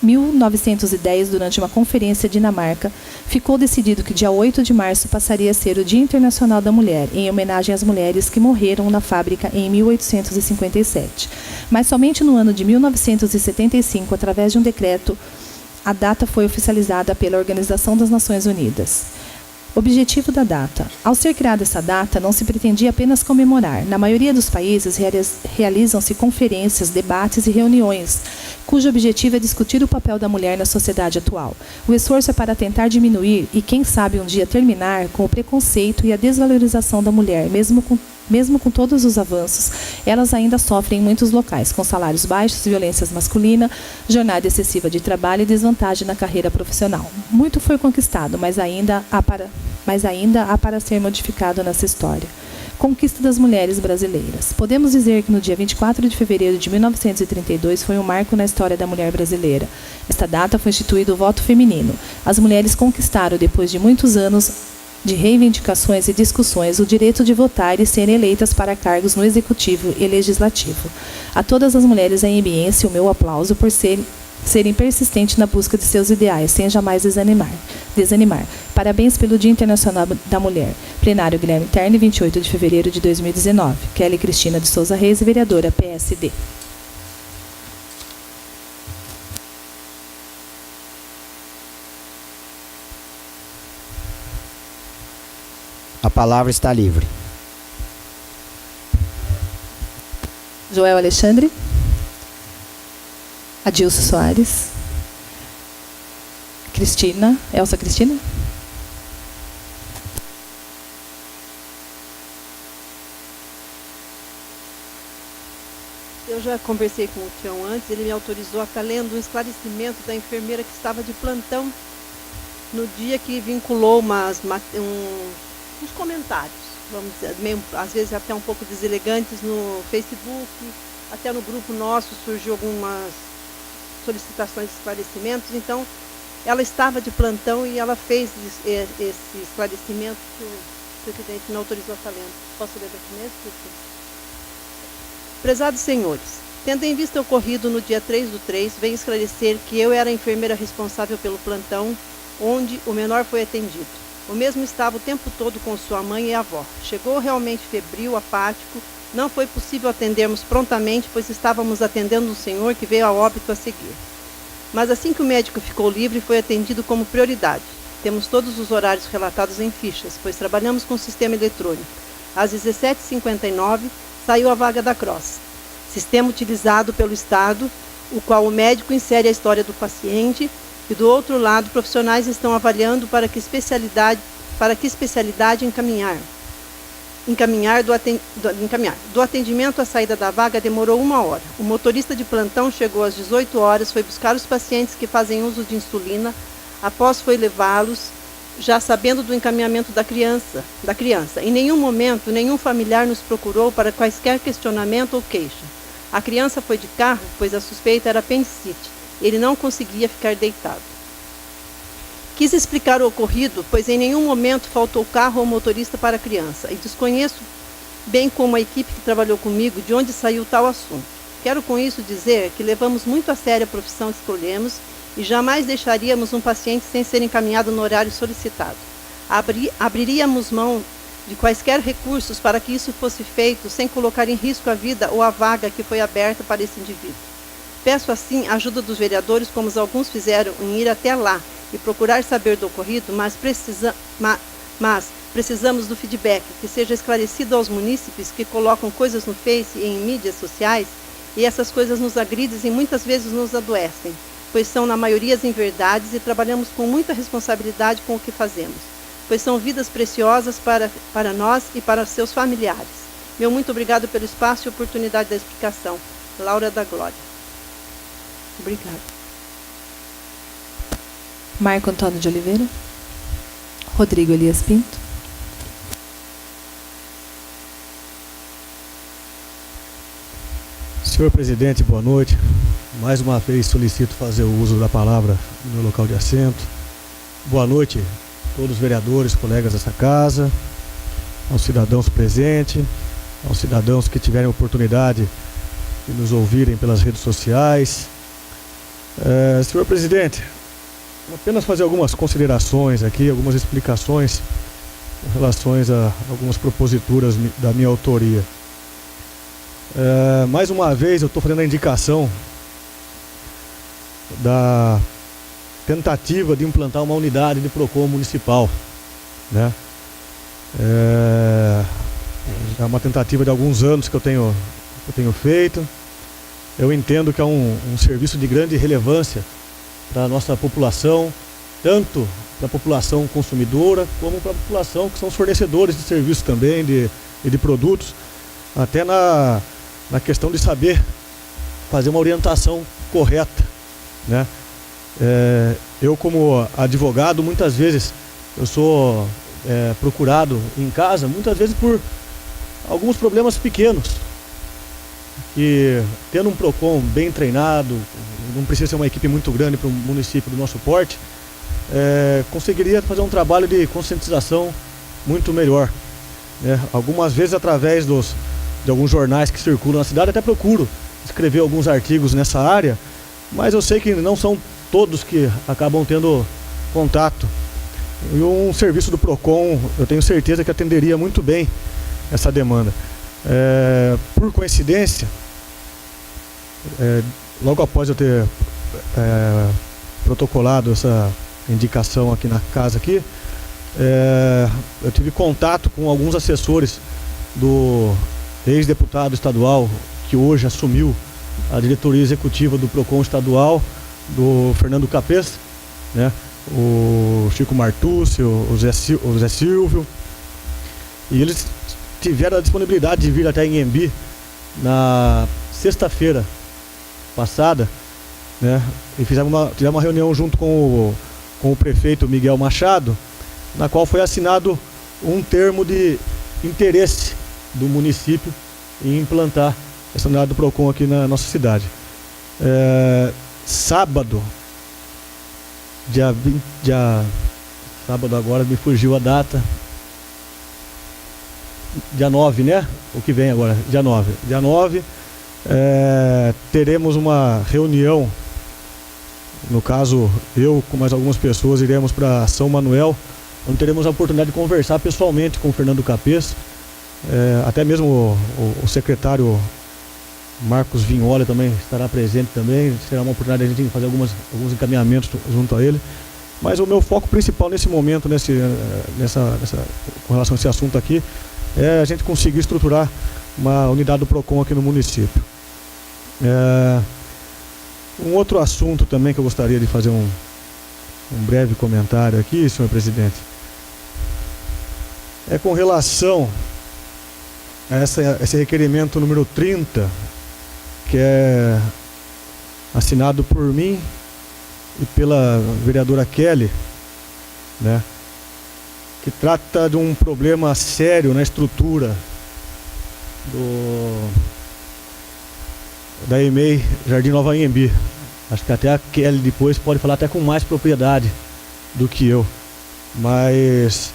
1910, durante uma conferência em Dinamarca, ficou decidido que dia 8 de março passaria a ser o Dia Internacional da Mulher, em homenagem às mulheres que morreram na fábrica em 1857. Mas somente no ano de 1975, através de um decreto, a data foi oficializada pela Organização das Nações Unidas. Objetivo da data. Ao ser criada essa data, não se pretendia apenas comemorar. Na maioria dos países, realizam-se conferências, debates e reuniões, cujo objetivo é discutir o papel da mulher na sociedade atual. O esforço é para tentar diminuir e, quem sabe, um dia terminar com o preconceito e a desvalorização da mulher, mesmo com todos os avanços, elas ainda sofrem em muitos locais, com salários baixos, violência masculina, jornada excessiva de trabalho e desvantagem na carreira profissional. Muito foi conquistado, mas ainda há para ser modificado nessa história. Conquista das mulheres brasileiras. Podemos dizer que no dia 24 de fevereiro de 1932 foi um marco na história da mulher brasileira. Esta data foi instituído o voto feminino. As mulheres conquistaram, depois de muitos anos de reivindicações e discussões, o direito de votar e serem eleitas para cargos no Executivo e Legislativo. A todas as mulheres aembienses, o meu aplauso por serem persistentes na busca de seus ideais, sem jamais desanimar. Parabéns pelo Dia Internacional da Mulher. Plenário Guilherme Terni, 28 de fevereiro de 2019. Kelly Cristina de Souza Reis, vereadora, PSD. palavra está livre. Joel Alexandre. Adilson Soares. Cristina. Elsa Cristina. Eu já conversei com o Tião antes, ele me autorizou a estar lendo um esclarecimento da enfermeira que estava de plantão no dia que vinculou uns comentários, vamos dizer, meio, às vezes até um pouco deselegantes no Facebook, até no grupo nosso surgiu algumas solicitações de esclarecimentos, então ela estava de plantão e ela fez esse esclarecimento que o presidente me autorizou a estar lendo. Posso ler daqui mesmo? Prezados senhores, tendo em vista o ocorrido no dia 3/3, venho esclarecer que eu era a enfermeira responsável pelo plantão, onde o menor foi atendido. O mesmo estava o tempo todo com sua mãe e avó. Chegou realmente febril, apático, não foi possível atendermos prontamente, pois estávamos atendendo um senhor que veio a óbito a seguir. Mas assim que o médico ficou livre, foi atendido como prioridade. Temos todos os horários relatados em fichas, pois trabalhamos com sistema eletrônico. Às 17h59, saiu a vaga da Cross, sistema utilizado pelo Estado, o qual o médico insere a história do paciente e, do outro lado, profissionais estão avaliando para que especialidade encaminhar. Do atendimento à saída da vaga demorou 1 hora. O motorista de plantão chegou às 18 horas, foi buscar os pacientes que fazem uso de insulina, após foi levá-los, já sabendo do encaminhamento da criança. Em nenhum momento, nenhum familiar nos procurou para quaisquer questionamento ou queixa. A criança foi de carro, pois a suspeita era apendicite. Ele não conseguia ficar deitado. Quis explicar o ocorrido, pois em nenhum momento faltou carro ou motorista para a criança, e desconheço, bem como a equipe que trabalhou comigo, de onde saiu tal assunto. Quero com isso dizer que levamos muito a sério a profissão que escolhemos e jamais deixaríamos um paciente sem ser encaminhado no horário solicitado. Abriríamos mão de quaisquer recursos para que isso fosse feito sem colocar em risco a vida ou a vaga que foi aberta para esse indivíduo. Peço assim a ajuda dos vereadores, como alguns fizeram, em ir até lá e procurar saber do ocorrido, mas precisamos do feedback, que seja esclarecido aos munícipes que colocam coisas no Face e em mídias sociais, e essas coisas nos agridem e muitas vezes nos adoecem, pois são na maioria inverdades e trabalhamos com muita responsabilidade com o que fazemos, pois são vidas preciosas para nós e para seus familiares. Meu muito obrigado pelo espaço e oportunidade da explicação. Laura da Glória. Obrigada. Marco Antônio de Oliveira. Rodrigo Elias Pinto. Senhor presidente, boa noite. Mais uma vez solicito fazer o uso da palavra no meu local de assento. Boa noite a todos os vereadores, colegas dessa casa, aos cidadãos presentes, aos cidadãos que tiverem oportunidade de nos ouvirem pelas redes sociais. Senhor presidente, apenas fazer algumas considerações aqui, algumas explicações em relação a algumas proposituras da minha autoria. Mais uma vez eu estou fazendo a indicação da tentativa de implantar uma unidade de PROCON municipal, né? É uma tentativa de alguns anos que eu tenho feito. Eu entendo que é um serviço de grande relevância para a nossa população, tanto para a população consumidora, como para a população que são os fornecedores de serviços também, de produtos, até na questão de saber fazer uma orientação correta, né? Eu, como advogado, muitas vezes eu sou procurado em casa, muitas vezes por alguns problemas pequenos, que tendo um PROCON bem treinado, não precisa ser uma equipe muito grande para um município do nosso porte, conseguiria fazer um trabalho de conscientização muito melhor, né? Algumas vezes através de alguns jornais que circulam na cidade, até procuro escrever alguns artigos nessa área, mas eu sei que não são todos que acabam tendo contato. E um serviço do PROCON, eu tenho certeza que atenderia muito bem essa demanda. Por coincidência, logo após eu ter protocolado essa indicação aqui na casa, Eu tive contato com alguns assessores do ex-deputado estadual, que hoje assumiu a diretoria executiva do PROCON estadual, do Fernando Capês, né? O Chico Martúcio, o Zé Silvio, e eles tiveram a disponibilidade de vir até Inhambi na sexta-feira passada, né? E tivemos uma reunião junto com o prefeito Miguel Machado, na qual foi assinado um termo de interesse do município em implantar essa unidade do PROCON aqui na nossa cidade. Sábado, sábado agora me fugiu a data, dia 9, né? O que vem agora, dia 9. Dia 9, teremos uma reunião, no caso eu com mais algumas pessoas iremos para São Manuel, onde teremos a oportunidade de conversar pessoalmente com o Fernando Capês, até mesmo o secretário Marcos Vignoli também estará presente também, será uma oportunidade de a gente fazer alguns encaminhamentos junto a ele. Mas o meu foco principal nesse momento, com relação a esse assunto aqui, é a gente conseguir estruturar uma unidade do PROCON aqui no município. Um outro assunto também que eu gostaria de fazer um breve comentário aqui, senhor presidente, é com relação a esse requerimento número 30, que é assinado por mim e pela vereadora Kelly, né, que trata de um problema sério na estrutura da EMEI Jardim Nova Inhambi. Acho que até a Kelly depois pode falar até com mais propriedade do que eu, mas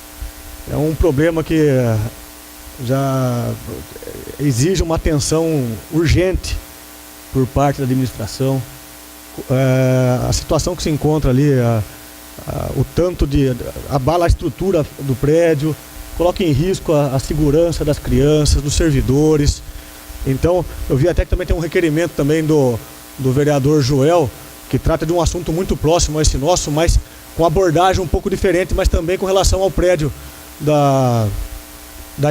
é um problema que já exige uma atenção urgente por parte da administração. A situação que se encontra ali, o tanto de abala a estrutura do prédio, coloca em risco a segurança das crianças, dos servidores. Então, eu vi até que também tem um requerimento também do vereador Joel, que trata de um assunto muito próximo a esse nosso, mas com abordagem um pouco diferente, mas também com relação ao prédio da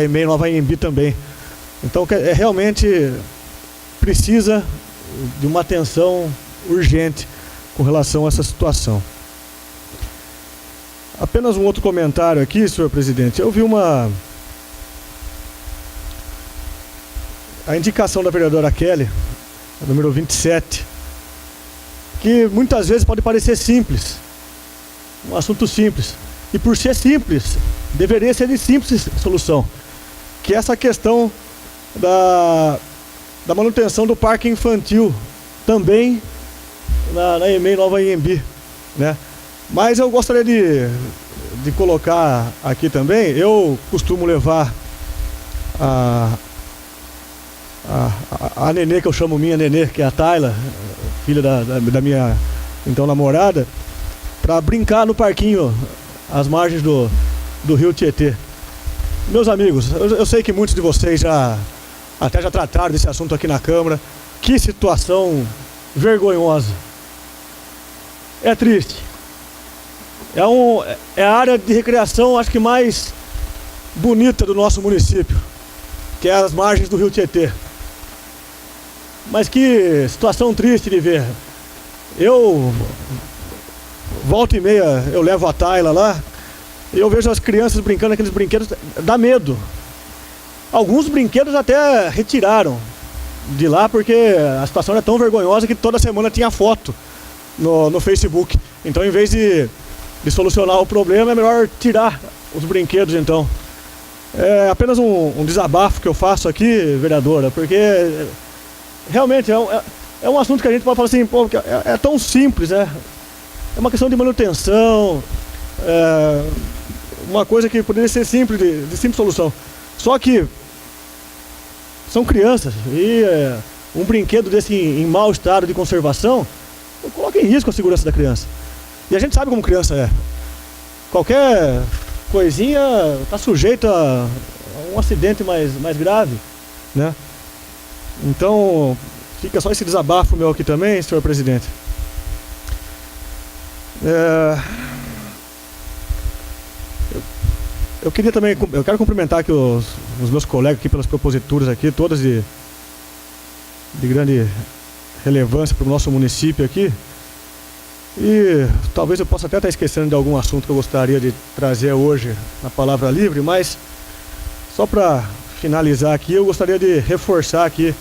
EMEI Nova Inhambi também. Então, realmente precisa de uma atenção urgente com relação a essa situação. Apenas um outro comentário aqui, senhor presidente. Eu vi a indicação da vereadora Kelly, número 27, que muitas vezes pode parecer simples, um assunto simples, e por ser simples, deveria ser de simples solução, que é essa questão da manutenção do parque infantil, também na EMEI Nova Inhambi, né? Mas eu gostaria de colocar aqui também, eu costumo levar a nenê, que eu chamo minha nenê, que é a Tayla, filha da minha então namorada, para brincar no parquinho às margens do rio Tietê. Meus amigos, eu sei que muitos de vocês já trataram desse assunto aqui na Câmara. Que situação vergonhosa. É triste. É a área de recreação, acho que mais bonita do nosso município, que é as margens do rio Tietê. Mas que situação triste de ver. Eu, volta e meia, eu levo a Tayla lá, e eu vejo as crianças brincando naqueles brinquedos, dá medo. Alguns brinquedos até retiraram de lá, porque a situação era tão vergonhosa que toda semana tinha foto no Facebook. Então, em vez de solucionar o problema, é melhor tirar os brinquedos, então. É apenas um desabafo que eu faço aqui, vereadora, porque realmente é um assunto que a gente pode falar assim, pô, é tão simples, né? É uma questão de manutenção, uma coisa que poderia ser simples, de simples solução. Só que são crianças e um brinquedo desse em mau estado de conservação coloca em risco a segurança da criança. E a gente sabe como criança é. Qualquer coisinha está sujeita a um acidente mais grave, né? Então, fica só esse desabafo meu aqui também, senhor presidente. Eu quero cumprimentar aqui os meus colegas aqui pelas proposituras aqui, todas de grande relevância para o nosso município aqui. E talvez eu possa até estar esquecendo de algum assunto que eu gostaria de trazer hoje na Palavra Livre, mas só para finalizar aqui, eu gostaria de reforçar aqui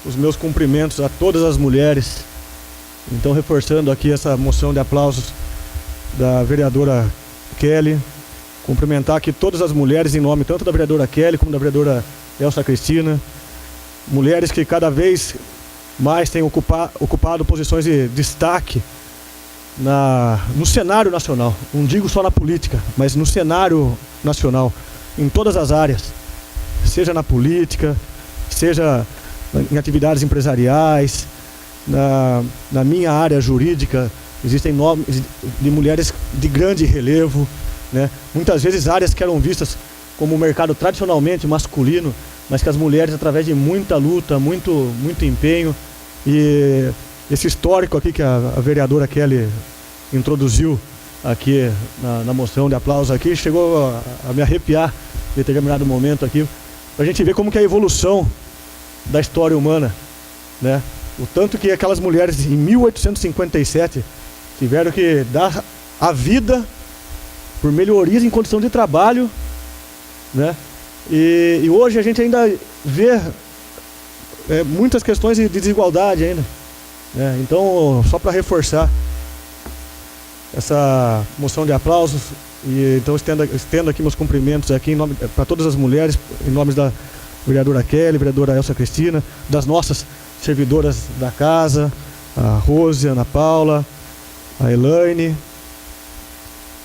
os meus cumprimentos a todas as mulheres. Então, reforçando aqui essa moção de aplausos da vereadora Kelly, cumprimentar aqui todas as mulheres em nome tanto da vereadora Kelly como da vereadora Elsa Cristina, mulheres que cada vez mais têm ocupado posições de destaque no cenário nacional. Não digo só na política, mas no cenário nacional, em todas as áreas, seja na política, seja em atividades empresariais, na minha área jurídica, existem nomes de mulheres de grande relevo, né? Muitas vezes áreas que eram vistas como um mercado tradicionalmente masculino, mas que as mulheres, através de muita luta, muito empenho, e esse histórico aqui que a vereadora Kelly introduziu aqui na moção de aplauso aqui, chegou a me arrepiar em determinado momento aqui, para a gente ver como que é a evolução da história humana, né? O tanto que aquelas mulheres em 1857 tiveram que dar a vida por melhorias em condição de trabalho, né? E hoje a gente ainda vê muitas questões de desigualdade ainda, né? Então, só para reforçar essa moção de aplausos, e então estendo aqui meus cumprimentos aqui para todas as mulheres, em nome da vereadora Kelly, vereadora Elsa Cristina, das nossas servidoras da casa, a Rose, a Ana Paula, a Elaine.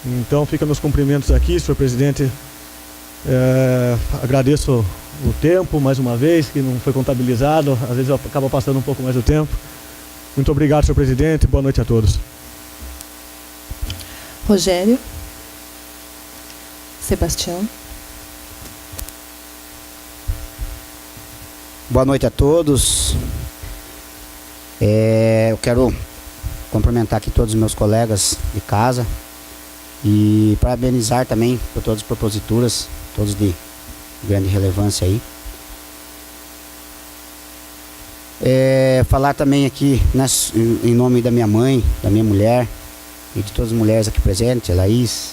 Então, ficam meus cumprimentos aqui, senhor presidente. Agradeço o tempo, mais uma vez, que não foi contabilizado, às vezes acaba passando um pouco mais do tempo. Muito obrigado, senhor presidente, boa noite a todos. Rogério. Sebastião. Boa noite a todos. Eu quero cumprimentar aqui todos os meus colegas de casa e parabenizar também por todas as proposituras, todos de grande relevância aí. Falar também aqui em nome da minha mãe, da minha mulher e de todas as mulheres aqui presentes, a Laís,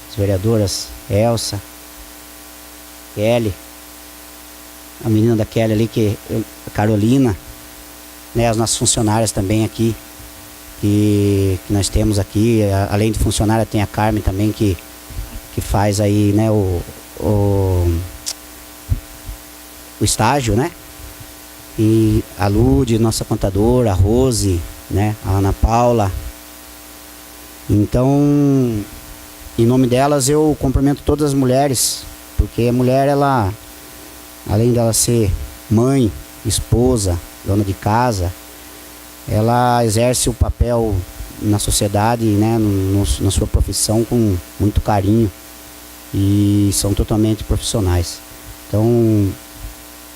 as vereadoras Elsa, Kelly, a menina da Kelly ali, a Carolina, né, as nossas funcionárias também aqui, que nós temos aqui, além de funcionária tem a Carmen também, que faz aí, né, o estágio, né, e a Lude, nossa contadora, a Rose, né, a Ana Paula. Então, em nome delas eu cumprimento todas as mulheres, porque a mulher, ela, além dela ser mãe, esposa, dona de casa, ela exerce o papel na sociedade, né, na sua profissão com muito carinho e são totalmente profissionais. Então,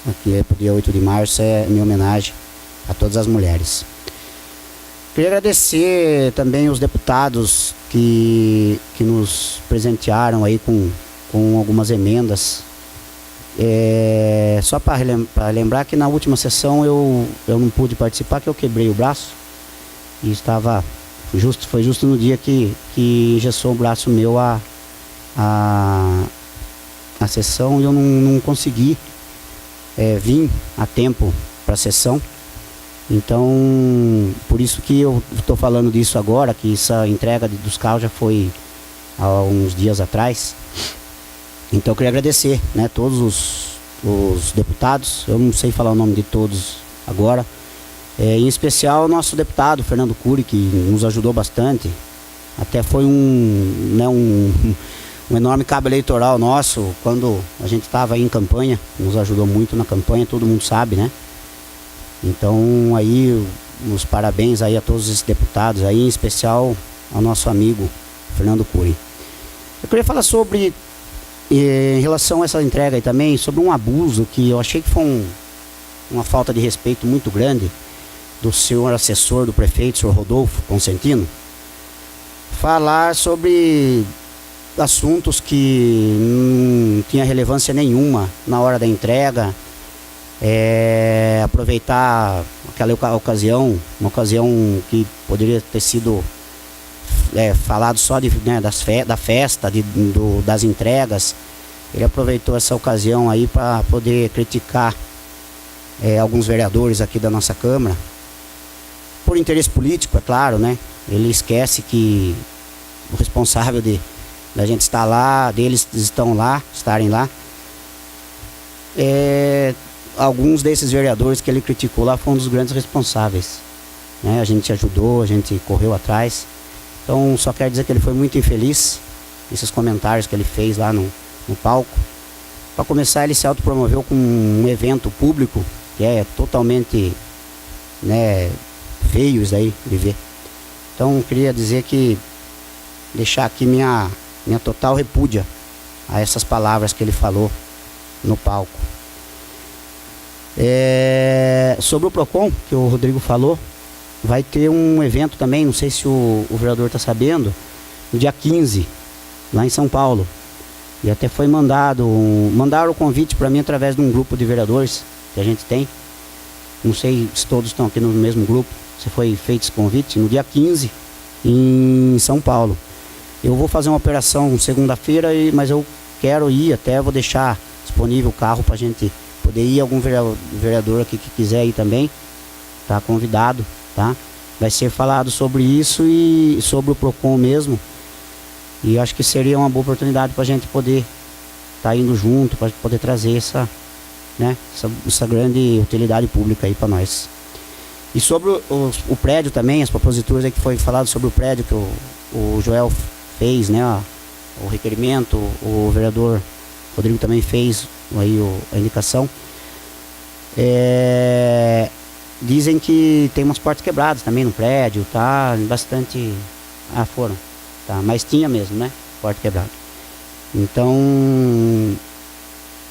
aqui pro dia 8 de março é minha homenagem a todas as mulheres. Queria agradecer também os deputados que nos presentearam aí com algumas emendas. Só para lembrar que na última sessão eu não pude participar, que eu quebrei o braço e foi justo no dia que engessou o braço meu a sessão, e eu não consegui vir a tempo para a sessão. Então, por isso que eu estou falando disso agora, que essa entrega dos carros já foi há uns dias atrás. Então eu queria agradecer, né, todos os deputados, eu não sei falar o nome de todos agora, em especial o nosso deputado Fernando Cury, que nos ajudou bastante, até foi um enorme cabo eleitoral nosso, quando a gente estava em campanha, nos ajudou muito na campanha, todo mundo sabe, né? Então aí, os parabéns aí a todos esses deputados, aí, em especial ao nosso amigo Fernando Cury. Eu queria falar sobre, em relação a essa entrega aí também, sobre um abuso que eu achei que foi uma falta de respeito muito grande do senhor assessor do prefeito, senhor Rodolfo Consentino, falar sobre assuntos que não tinha relevância nenhuma na hora da entrega. Aproveitar aquela ocasião, uma ocasião que poderia ter sido falado só da festa, das entregas. Ele aproveitou essa ocasião aí para poder criticar alguns vereadores aqui da nossa Câmara, por interesse político, é claro, né? Ele esquece que o responsável da gente estar lá, deles estarem lá, alguns desses vereadores que ele criticou lá foram um dos grandes responsáveis, né? A gente ajudou, a gente correu atrás. Então, só quero dizer que ele foi muito infeliz, esses comentários que ele fez lá no palco. Para começar, ele se autopromoveu com um evento público, que é totalmente, né, feio isso aí de ver. Então, queria dizer que, deixar aqui minha total repúdia a essas palavras que ele falou no palco. Sobre o PROCON, que o Rodrigo falou, vai ter um evento também, não sei se o vereador está sabendo, no dia 15, lá em São Paulo. E até foi mandaram o convite para mim através de um grupo de vereadores que a gente tem. Não sei se todos estão aqui no mesmo grupo, se foi feito esse convite, no dia 15, em São Paulo. Eu vou fazer uma operação segunda-feira, mas eu quero ir até, vou deixar disponível o carro para a gente poder ir. Algum vereador aqui que quiser ir também, está convidado, tá? Vai ser falado sobre isso e sobre o PROCON mesmo. E acho que seria uma boa oportunidade para a gente poder estar indo junto, para poder trazer essa grande utilidade pública aí para nós. E sobre o prédio também, as proposituras aí que foi falado sobre o prédio que o Joel fez, né, o requerimento, o vereador Rodrigo também fez aí a indicação. Dizem que tem umas portas quebradas também no prédio, tá? Bastante. Foram. Tá, mas tinha mesmo, né? Porta quebrada. Então,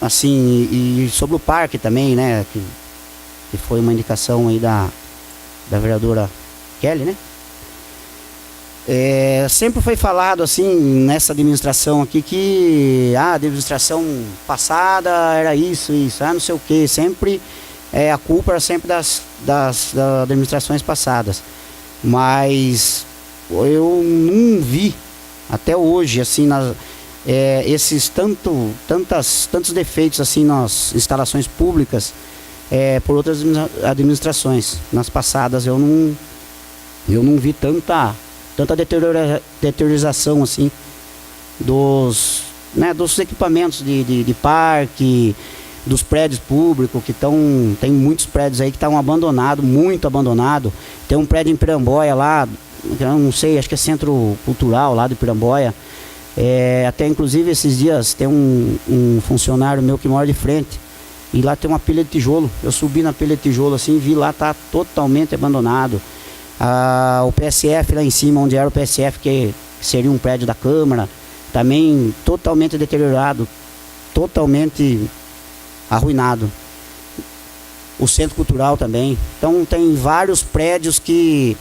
assim, e sobre o parque também, né? Que foi uma indicação aí da vereadora Kelly, né? Sempre foi falado assim nessa administração aqui que a administração passada era isso, não sei o que. Sempre a culpa era sempre das administrações passadas. Mas eu não vi até hoje assim esses tantos defeitos assim nas instalações públicas por outras administrações. Nas passadas eu não vi tanta deteriorização assim dos equipamentos de parque, dos prédios públicos que tem muitos prédios aí que estão abandonados, muito abandonado. Tem um prédio em Piramboia lá, eu não sei, acho que é Centro Cultural lá de Piramboia. Até inclusive esses dias tem um funcionário meu que mora de frente e lá tem uma pilha de tijolo. Eu subi na pilha de tijolo assim, vi lá, tá totalmente abandonado. O PSF lá em cima, onde era o PSF, que seria um prédio da Câmara, também totalmente deteriorado, totalmente arruinado. O Centro Cultural também. Então tem vários prédios que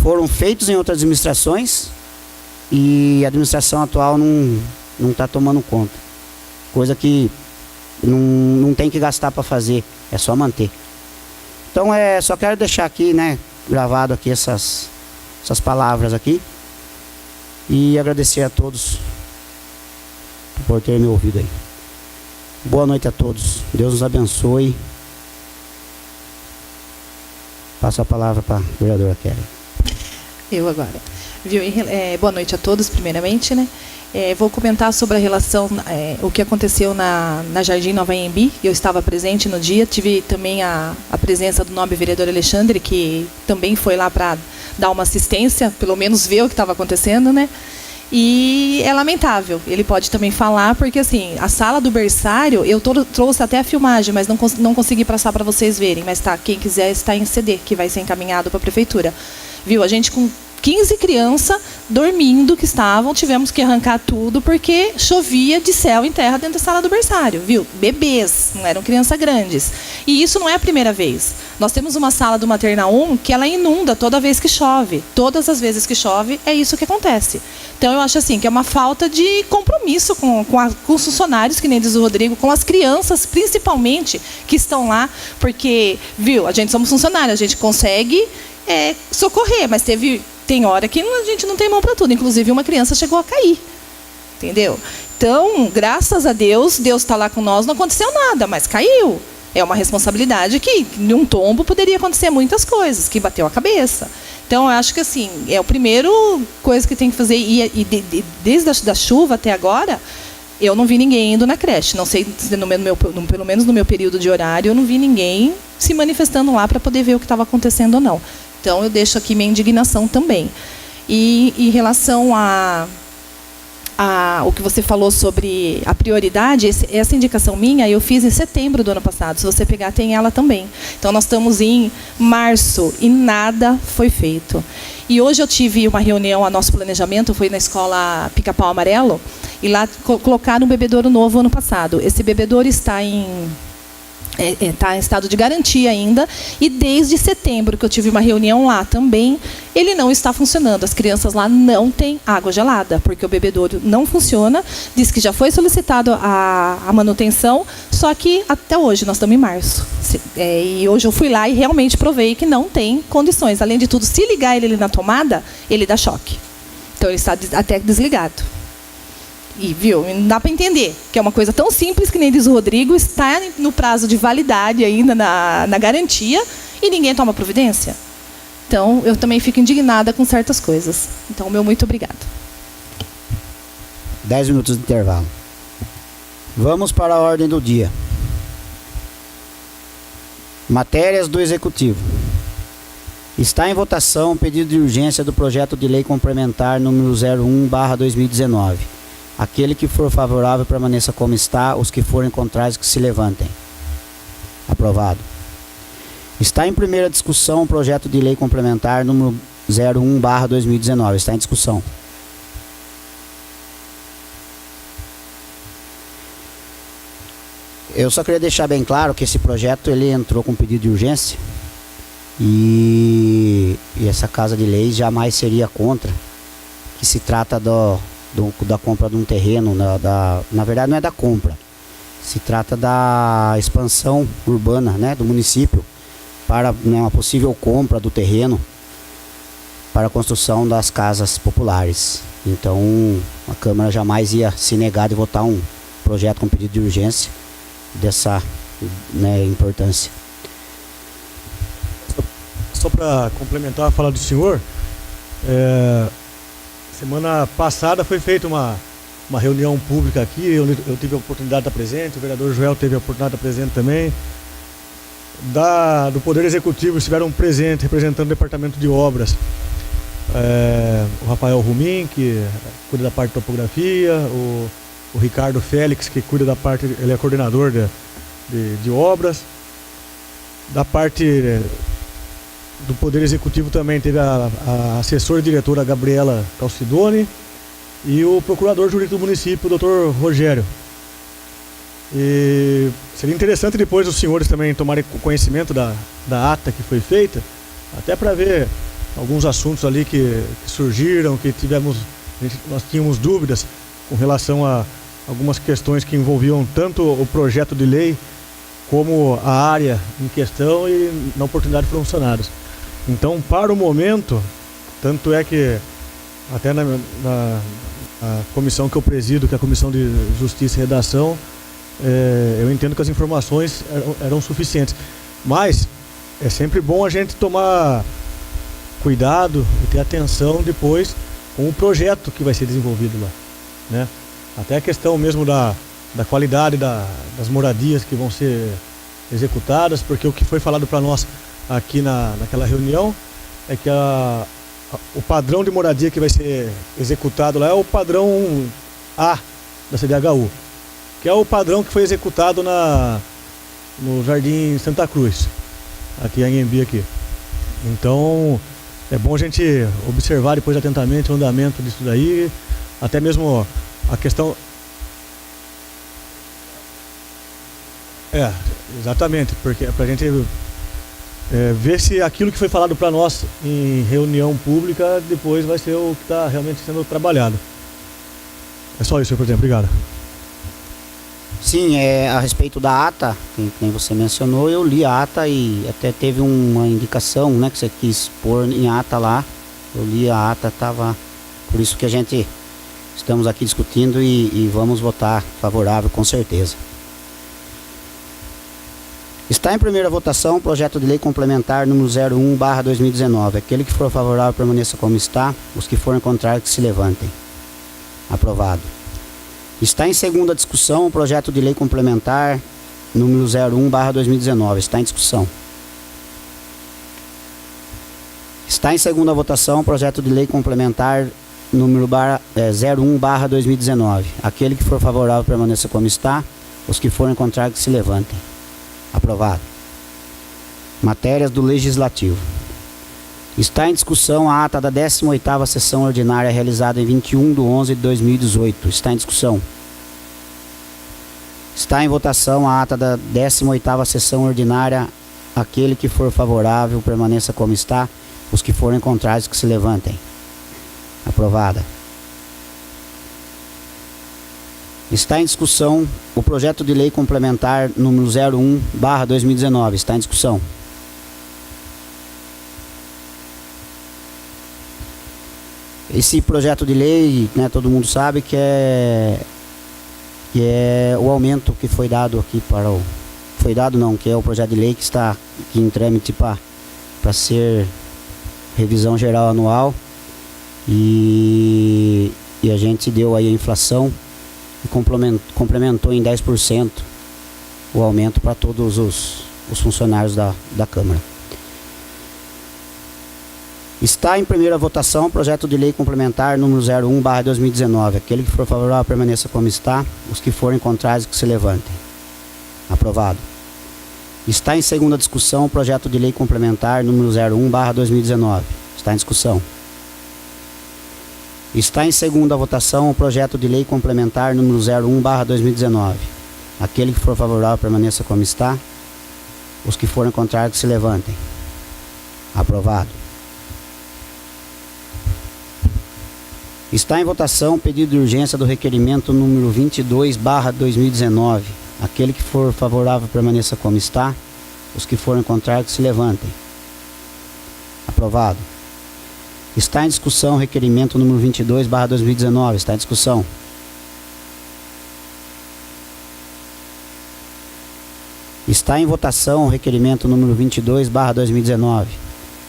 foram feitos em outras administrações e a administração atual não está tomando conta. Coisa que não tem que gastar para fazer, é só manter. Então só quero deixar aqui, né, gravado aqui essas palavras aqui e agradecer a todos por terem me ouvido aí. Boa noite a todos, Deus nos abençoe. Passo a palavra para a vereadora Kelly. Eu agora. Boa noite a todos, primeiramente, né? Vou comentar sobre a relação, o que aconteceu na Jardim Nova Anhembi. Eu estava presente no dia, tive também a presença do nobre vereador Alexandre, que também foi lá para dar uma assistência, pelo menos ver o que estava acontecendo, né? E é lamentável, ele pode também falar, porque assim, a sala do berçário, eu trouxe até a filmagem, mas não consegui passar para vocês verem, mas tá, quem quiser está em CD, que vai ser encaminhado para a prefeitura. Viu, a gente com 15 crianças dormindo que estavam, tivemos que arrancar tudo porque chovia de céu em terra dentro da sala do berçário, viu? Bebês, não eram crianças grandes. E isso não é a primeira vez. Nós temos uma sala do Maternal 1 que ela inunda toda vez que chove. Todas as vezes que chove, é isso que acontece. Então, eu acho assim, que é uma falta de compromisso com os funcionários, que nem diz o Rodrigo, com as crianças, principalmente, que estão lá, porque, viu, a gente somos funcionários, a gente consegue socorrer, mas tem hora que a gente não tem mão para tudo. Inclusive, uma criança chegou a cair. Entendeu? Então, graças a Deus, Deus está lá com nós, não aconteceu nada, mas caiu. É uma responsabilidade que, num tombo, poderia acontecer muitas coisas, que bateu a cabeça. Então, eu acho que, assim, é a primeira coisa que tem que fazer. E desde a chuva até agora, eu não vi ninguém indo na creche. Não sei se pelo menos no meu período de horário, eu não vi ninguém se manifestando lá para poder ver o que estava acontecendo ou não. Então, eu deixo aqui minha indignação também. E em relação o que você falou sobre a prioridade, essa indicação minha eu fiz em setembro do ano passado. Se você pegar, tem ela também. Então, nós estamos em março e nada foi feito. E hoje eu tive uma reunião, a nosso planejamento foi na escola Pica-Pau Amarelo, e lá colocaram um bebedouro novo ano passado. Esse bebedouro está em estado de garantia ainda, e desde setembro, que eu tive uma reunião lá também, ele não está funcionando. As crianças lá não têm água gelada, porque o bebedouro não funciona. Diz que já foi solicitado a manutenção, só que até hoje, nós estamos em março. E hoje eu fui lá e realmente provei que não tem condições. Além de tudo, se ligar ele na tomada, ele dá choque. Então, ele está até desligado. E, viu, não dá para entender que é uma coisa tão simples, que nem diz o Rodrigo, está no prazo de validade ainda na garantia, e ninguém toma providência. Então, eu também fico indignada com certas coisas. Então, meu muito obrigado. 10 minutos de intervalo. Vamos para a ordem do dia. Matérias do Executivo. Está em votação o pedido de urgência do projeto de lei complementar número 01/2019. Aquele que for favorável permaneça como está, os que forem contrários que se levantem. Aprovado. Está em primeira discussão o projeto de lei complementar número 01/2019. Está em discussão. Eu só queria deixar bem claro que esse projeto ele entrou com pedido de urgência e essa Casa de Leis jamais seria contra, que se trata da compra de um terreno, na verdade não é da compra, se trata da expansão urbana, né, do município, para uma possível compra do terreno para a construção das casas populares. Então a Câmara jamais ia se negar de votar um projeto com pedido de urgência dessa, né, importância. Só para complementar a fala do senhor, semana passada foi feita uma reunião pública aqui, eu tive a oportunidade de estar presente, o vereador Joel teve a oportunidade de estar presente também. Do Poder Executivo estiveram presentes, representando o Departamento de Obras, o Rafael Rumin, que cuida da parte de topografia, o Ricardo Félix, que cuida da parte, ele é coordenador de obras. Da parte do Poder Executivo também teve a assessora e diretora Gabriela Calcidoni e o procurador jurídico do município, o Dr. Rogério. E seria interessante depois os senhores também tomarem conhecimento da ata que foi feita, até para ver alguns assuntos ali que surgiram, que nós tínhamos dúvidas com relação a algumas questões que envolviam tanto o projeto de lei como a área em questão e na oportunidade foram sanadas. Então, para o momento, tanto é que até na comissão que eu presido, que é a Comissão de Justiça e Redação, eu entendo que as informações eram suficientes. Mas é sempre bom a gente tomar cuidado e ter atenção depois com o projeto que vai ser desenvolvido lá, né? Até a questão mesmo da qualidade das moradias que vão ser executadas, porque o que foi falado para nós aqui naquela reunião é que o padrão de moradia que vai ser executado lá é o padrão A da CDHU, que é o padrão que foi executado no Jardim Santa Cruz, aqui em Anhembi aqui. Então, é bom a gente observar depois atentamente o andamento disso daí, até mesmo a questão... Exatamente, porque para a gente ver se aquilo que foi falado para nós em reunião pública depois vai ser o que está realmente sendo trabalhado. É só isso, senhor presidente. Obrigado. Sim, a respeito da ata, que nem você mencionou, eu li a ata e até teve uma indicação, né, que você quis pôr em ata lá. Eu li a ata, estava... Por isso que a gente estamos aqui discutindo e vamos votar favorável, com certeza. Está em primeira votação o projeto de lei complementar número 01/2019. Aquele que for favorável permaneça como está. Os que forem contrários que se levantem. Aprovado. Está em segunda discussão o projeto de lei complementar número 01/2019. Está em discussão. Está em segunda votação o projeto de lei complementar número 01/2019. Aquele que for favorável permaneça como está. Os que forem contrários que se levantem. Aprovado. Matérias do Legislativo. Está em discussão a ata da 18ª sessão ordinária realizada em 21/11/2018. Está em discussão. Está em votação a ata da 18ª sessão ordinária. Aquele que for favorável permaneça como está. Os que forem contrários que se levantem. Aprovada. Está em discussão o projeto de lei complementar número 01/2019. Está em discussão. Esse projeto de lei, né, todo mundo sabe que é o aumento que foi dado aqui para o... Foi dado não, que é o projeto de lei que está aqui em trâmite para ser revisão geral anual. E a gente deu aí a inflação e complementou em 10% o aumento para todos os funcionários da Câmara. Está em primeira votação o projeto de lei complementar número 01/2019. Aquele que for favorável permaneça como está. Os que forem contrários que se levantem. Aprovado. Está em segunda discussão o projeto de lei complementar número 01/2019. Está em discussão. Está em segunda votação o projeto de lei complementar número 01/2019. Aquele que for favorável permaneça como está. Os que forem contrários que se levantem. Aprovado. Está em votação o pedido de urgência do requerimento número 22/2019. Aquele que for favorável permaneça como está. Os que forem contrários que se levantem. Aprovado. Está em discussão o requerimento número 22/2019. Está em discussão. Está em votação o requerimento número 22/2019.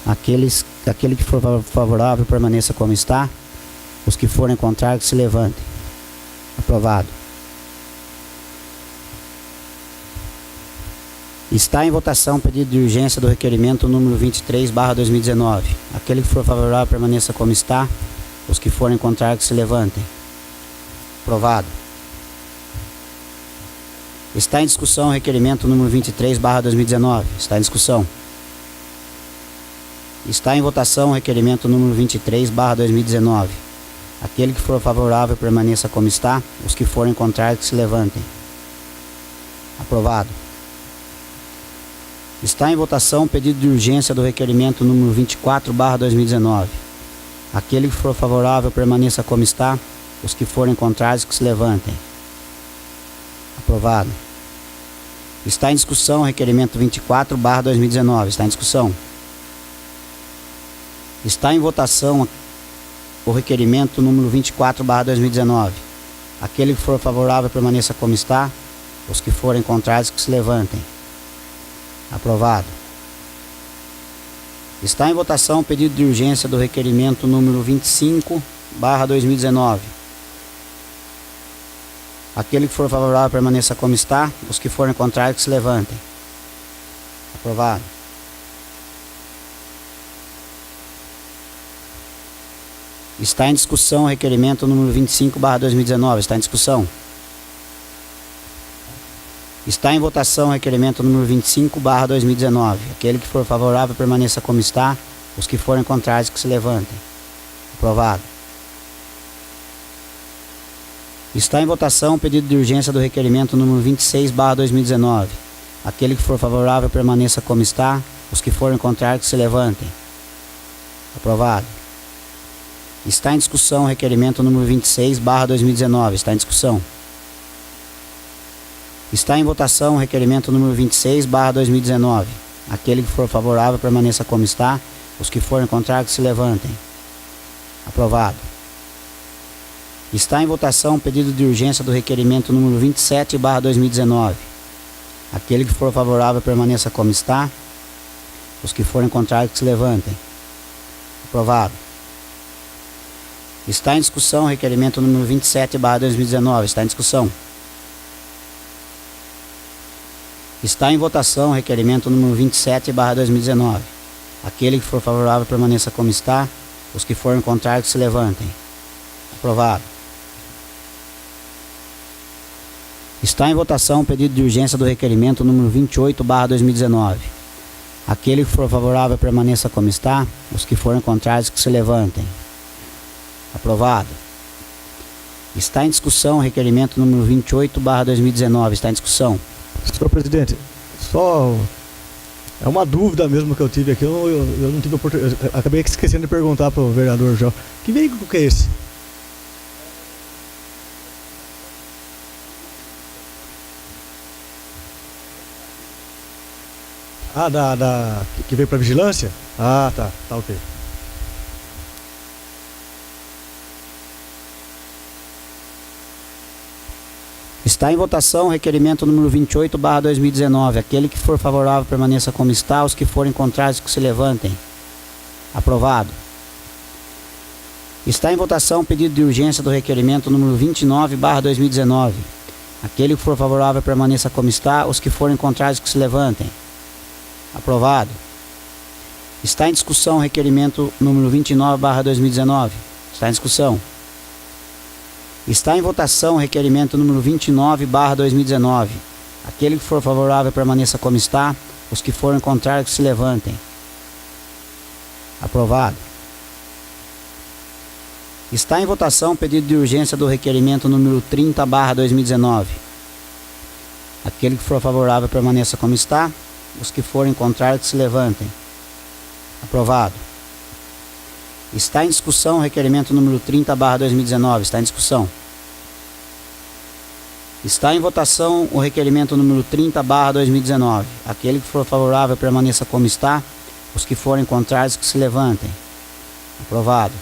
Aquele que for favorável permaneça como está. Os que forem contrários que se levantem. Aprovado. Está em votação o pedido de urgência do requerimento número 23/2019. Aquele que for favorável permaneça como está. Os que forem contrários que se levantem. Aprovado. Está em discussão o requerimento número 23/2019. Está em discussão. Está em votação o requerimento número 23/2019. Aquele que for favorável permaneça como está. Os que forem contrários que se levantem. Aprovado. Está em votação o pedido de urgência do requerimento número 24/2019. Aquele que for favorável permaneça como está. Os que forem contrários que se levantem. Aprovado. Está em discussão o requerimento 24/2019. Está em discussão. Está em votação o requerimento número 24/2019. Aquele que for favorável permaneça como está. Os que forem contrários que se levantem. Aprovado. Está em votação o pedido de urgência do requerimento número 25/2019. Aquele que for favorável permaneça como está. Os que forem contrários que se levantem. Aprovado. Está em discussão o requerimento número 25/2019. Está em discussão. Está em votação o requerimento número 25/2019. Aquele que for favorável permaneça como está. Os que forem contrários, que se levantem. Aprovado. Está em votação o pedido de urgência do requerimento número 26/2019. Aquele que for favorável permaneça como está. Os que forem contrários, que se levantem. Aprovado. Está em discussão o requerimento número 26/2019. Está em discussão. Está em votação o requerimento número 26/2019. Aquele que for favorável permaneça como está. Os que forem contrários, que se levantem. Aprovado. Está em votação o pedido de urgência do requerimento número 27/2019. Aquele que for favorável permaneça como está. Os que forem contrários, que se levantem. Aprovado. Está em discussão o requerimento número 27/2019. Está em discussão. Está em votação o requerimento número 27/2019. Aquele que for favorável permaneça como está. Os que forem contrários, que se levantem. Aprovado. Está em votação o pedido de urgência do requerimento número 28/2019. Aquele que for favorável permaneça como está. Os que forem contrários, que se levantem. Aprovado. Está em discussão o requerimento número 28/2019. Está em discussão. Senhor presidente, só é uma dúvida mesmo que eu tive aqui. Eu não tive oportunidade. Acabei esquecendo de perguntar para o vereador João. Que veículo que é esse? Ah, que veio para vigilância? Ah, tá, ok. Está em votação o requerimento número 28/2019. Aquele que for favorável permaneça como está. Os que forem contrários, que se levantem. Aprovado. Está em votação o pedido de urgência do requerimento número 29/2019. Aquele que for favorável permaneça como está. Os que forem contrários, que se levantem. Aprovado. Está em discussão o requerimento número 29/2019. Está em discussão. Está em votação o requerimento número 29/2019. Aquele que for favorável permaneça como está. Os que forem contrários, que se levantem. Aprovado. Está em votação o pedido de urgência do requerimento número 30/2019. Aquele que for favorável permaneça como está. Os que forem contrários, que se levantem. Aprovado. Está em discussão o requerimento número 30/2019. Está em discussão. Está em votação o requerimento número 30/2019. Aquele que for favorável permaneça como está. Os que forem contrários, que se levantem. Aprovado.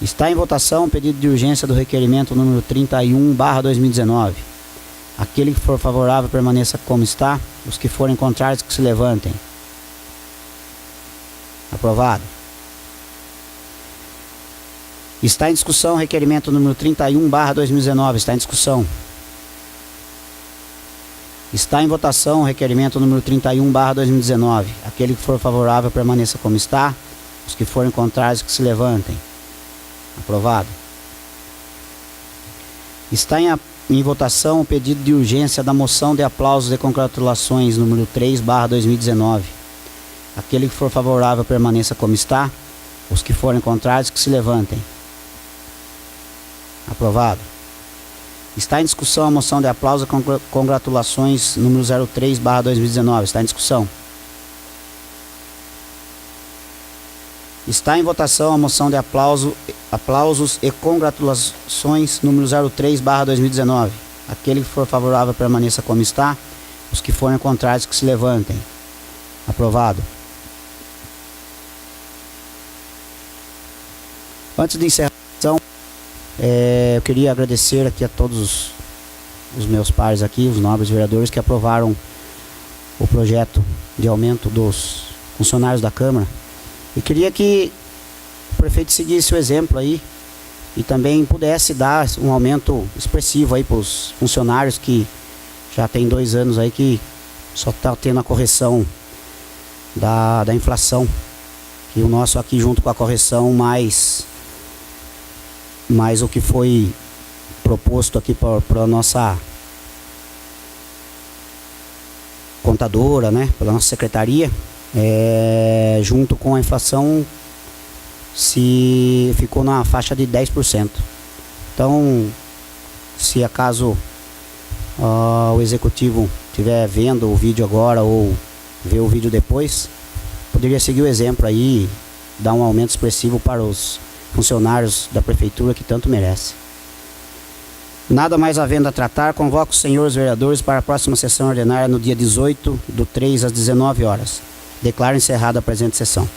Está em votação o pedido de urgência do requerimento número 31/2019. Aquele que for favorável permaneça como está. Os que forem contrários, que se levantem. Aprovado. Está em discussão o requerimento número 31/2019. Está em discussão. Está em votação o requerimento número 31/2019. Aquele que for favorável permaneça como está. Os que forem contrários, que se levantem. Aprovado. Está em votação o pedido de urgência da moção de aplausos e congratulações número 3/2019. Aquele que for favorável permaneça como está. Os que forem contrários, que se levantem. Aprovado. Está em discussão a moção de aplausos e congratulações número 03/2019. Está em discussão. Está em votação a moção de aplausos e congratulações número 03/2019. Aquele que for favorável permaneça como está. Os que forem contrários, que se levantem. Aprovado. Antes de encerrar a sessão, eu queria agradecer aqui a todos os meus pares aqui, os nobres vereadores que aprovaram o projeto de aumento dos funcionários da Câmara. E queria que o prefeito seguisse o exemplo aí e também pudesse dar um aumento expressivo aí para os funcionários que já tem 2 anos aí que só está tendo a correção da inflação. E o nosso aqui junto com a correção mais o que foi proposto aqui para a nossa contadora, né, pela nossa secretaria, junto com a inflação, se ficou na faixa de 10%. Então, se acaso o executivo estiver vendo o vídeo agora ou ver o vídeo depois, poderia seguir o exemplo aí e dar um aumento expressivo para os funcionários da prefeitura que tanto merece. Nada mais havendo a tratar, convoco os senhores vereadores para a próxima sessão ordinária no dia 18/3 às 19 horas. Declaro encerrada a presente sessão.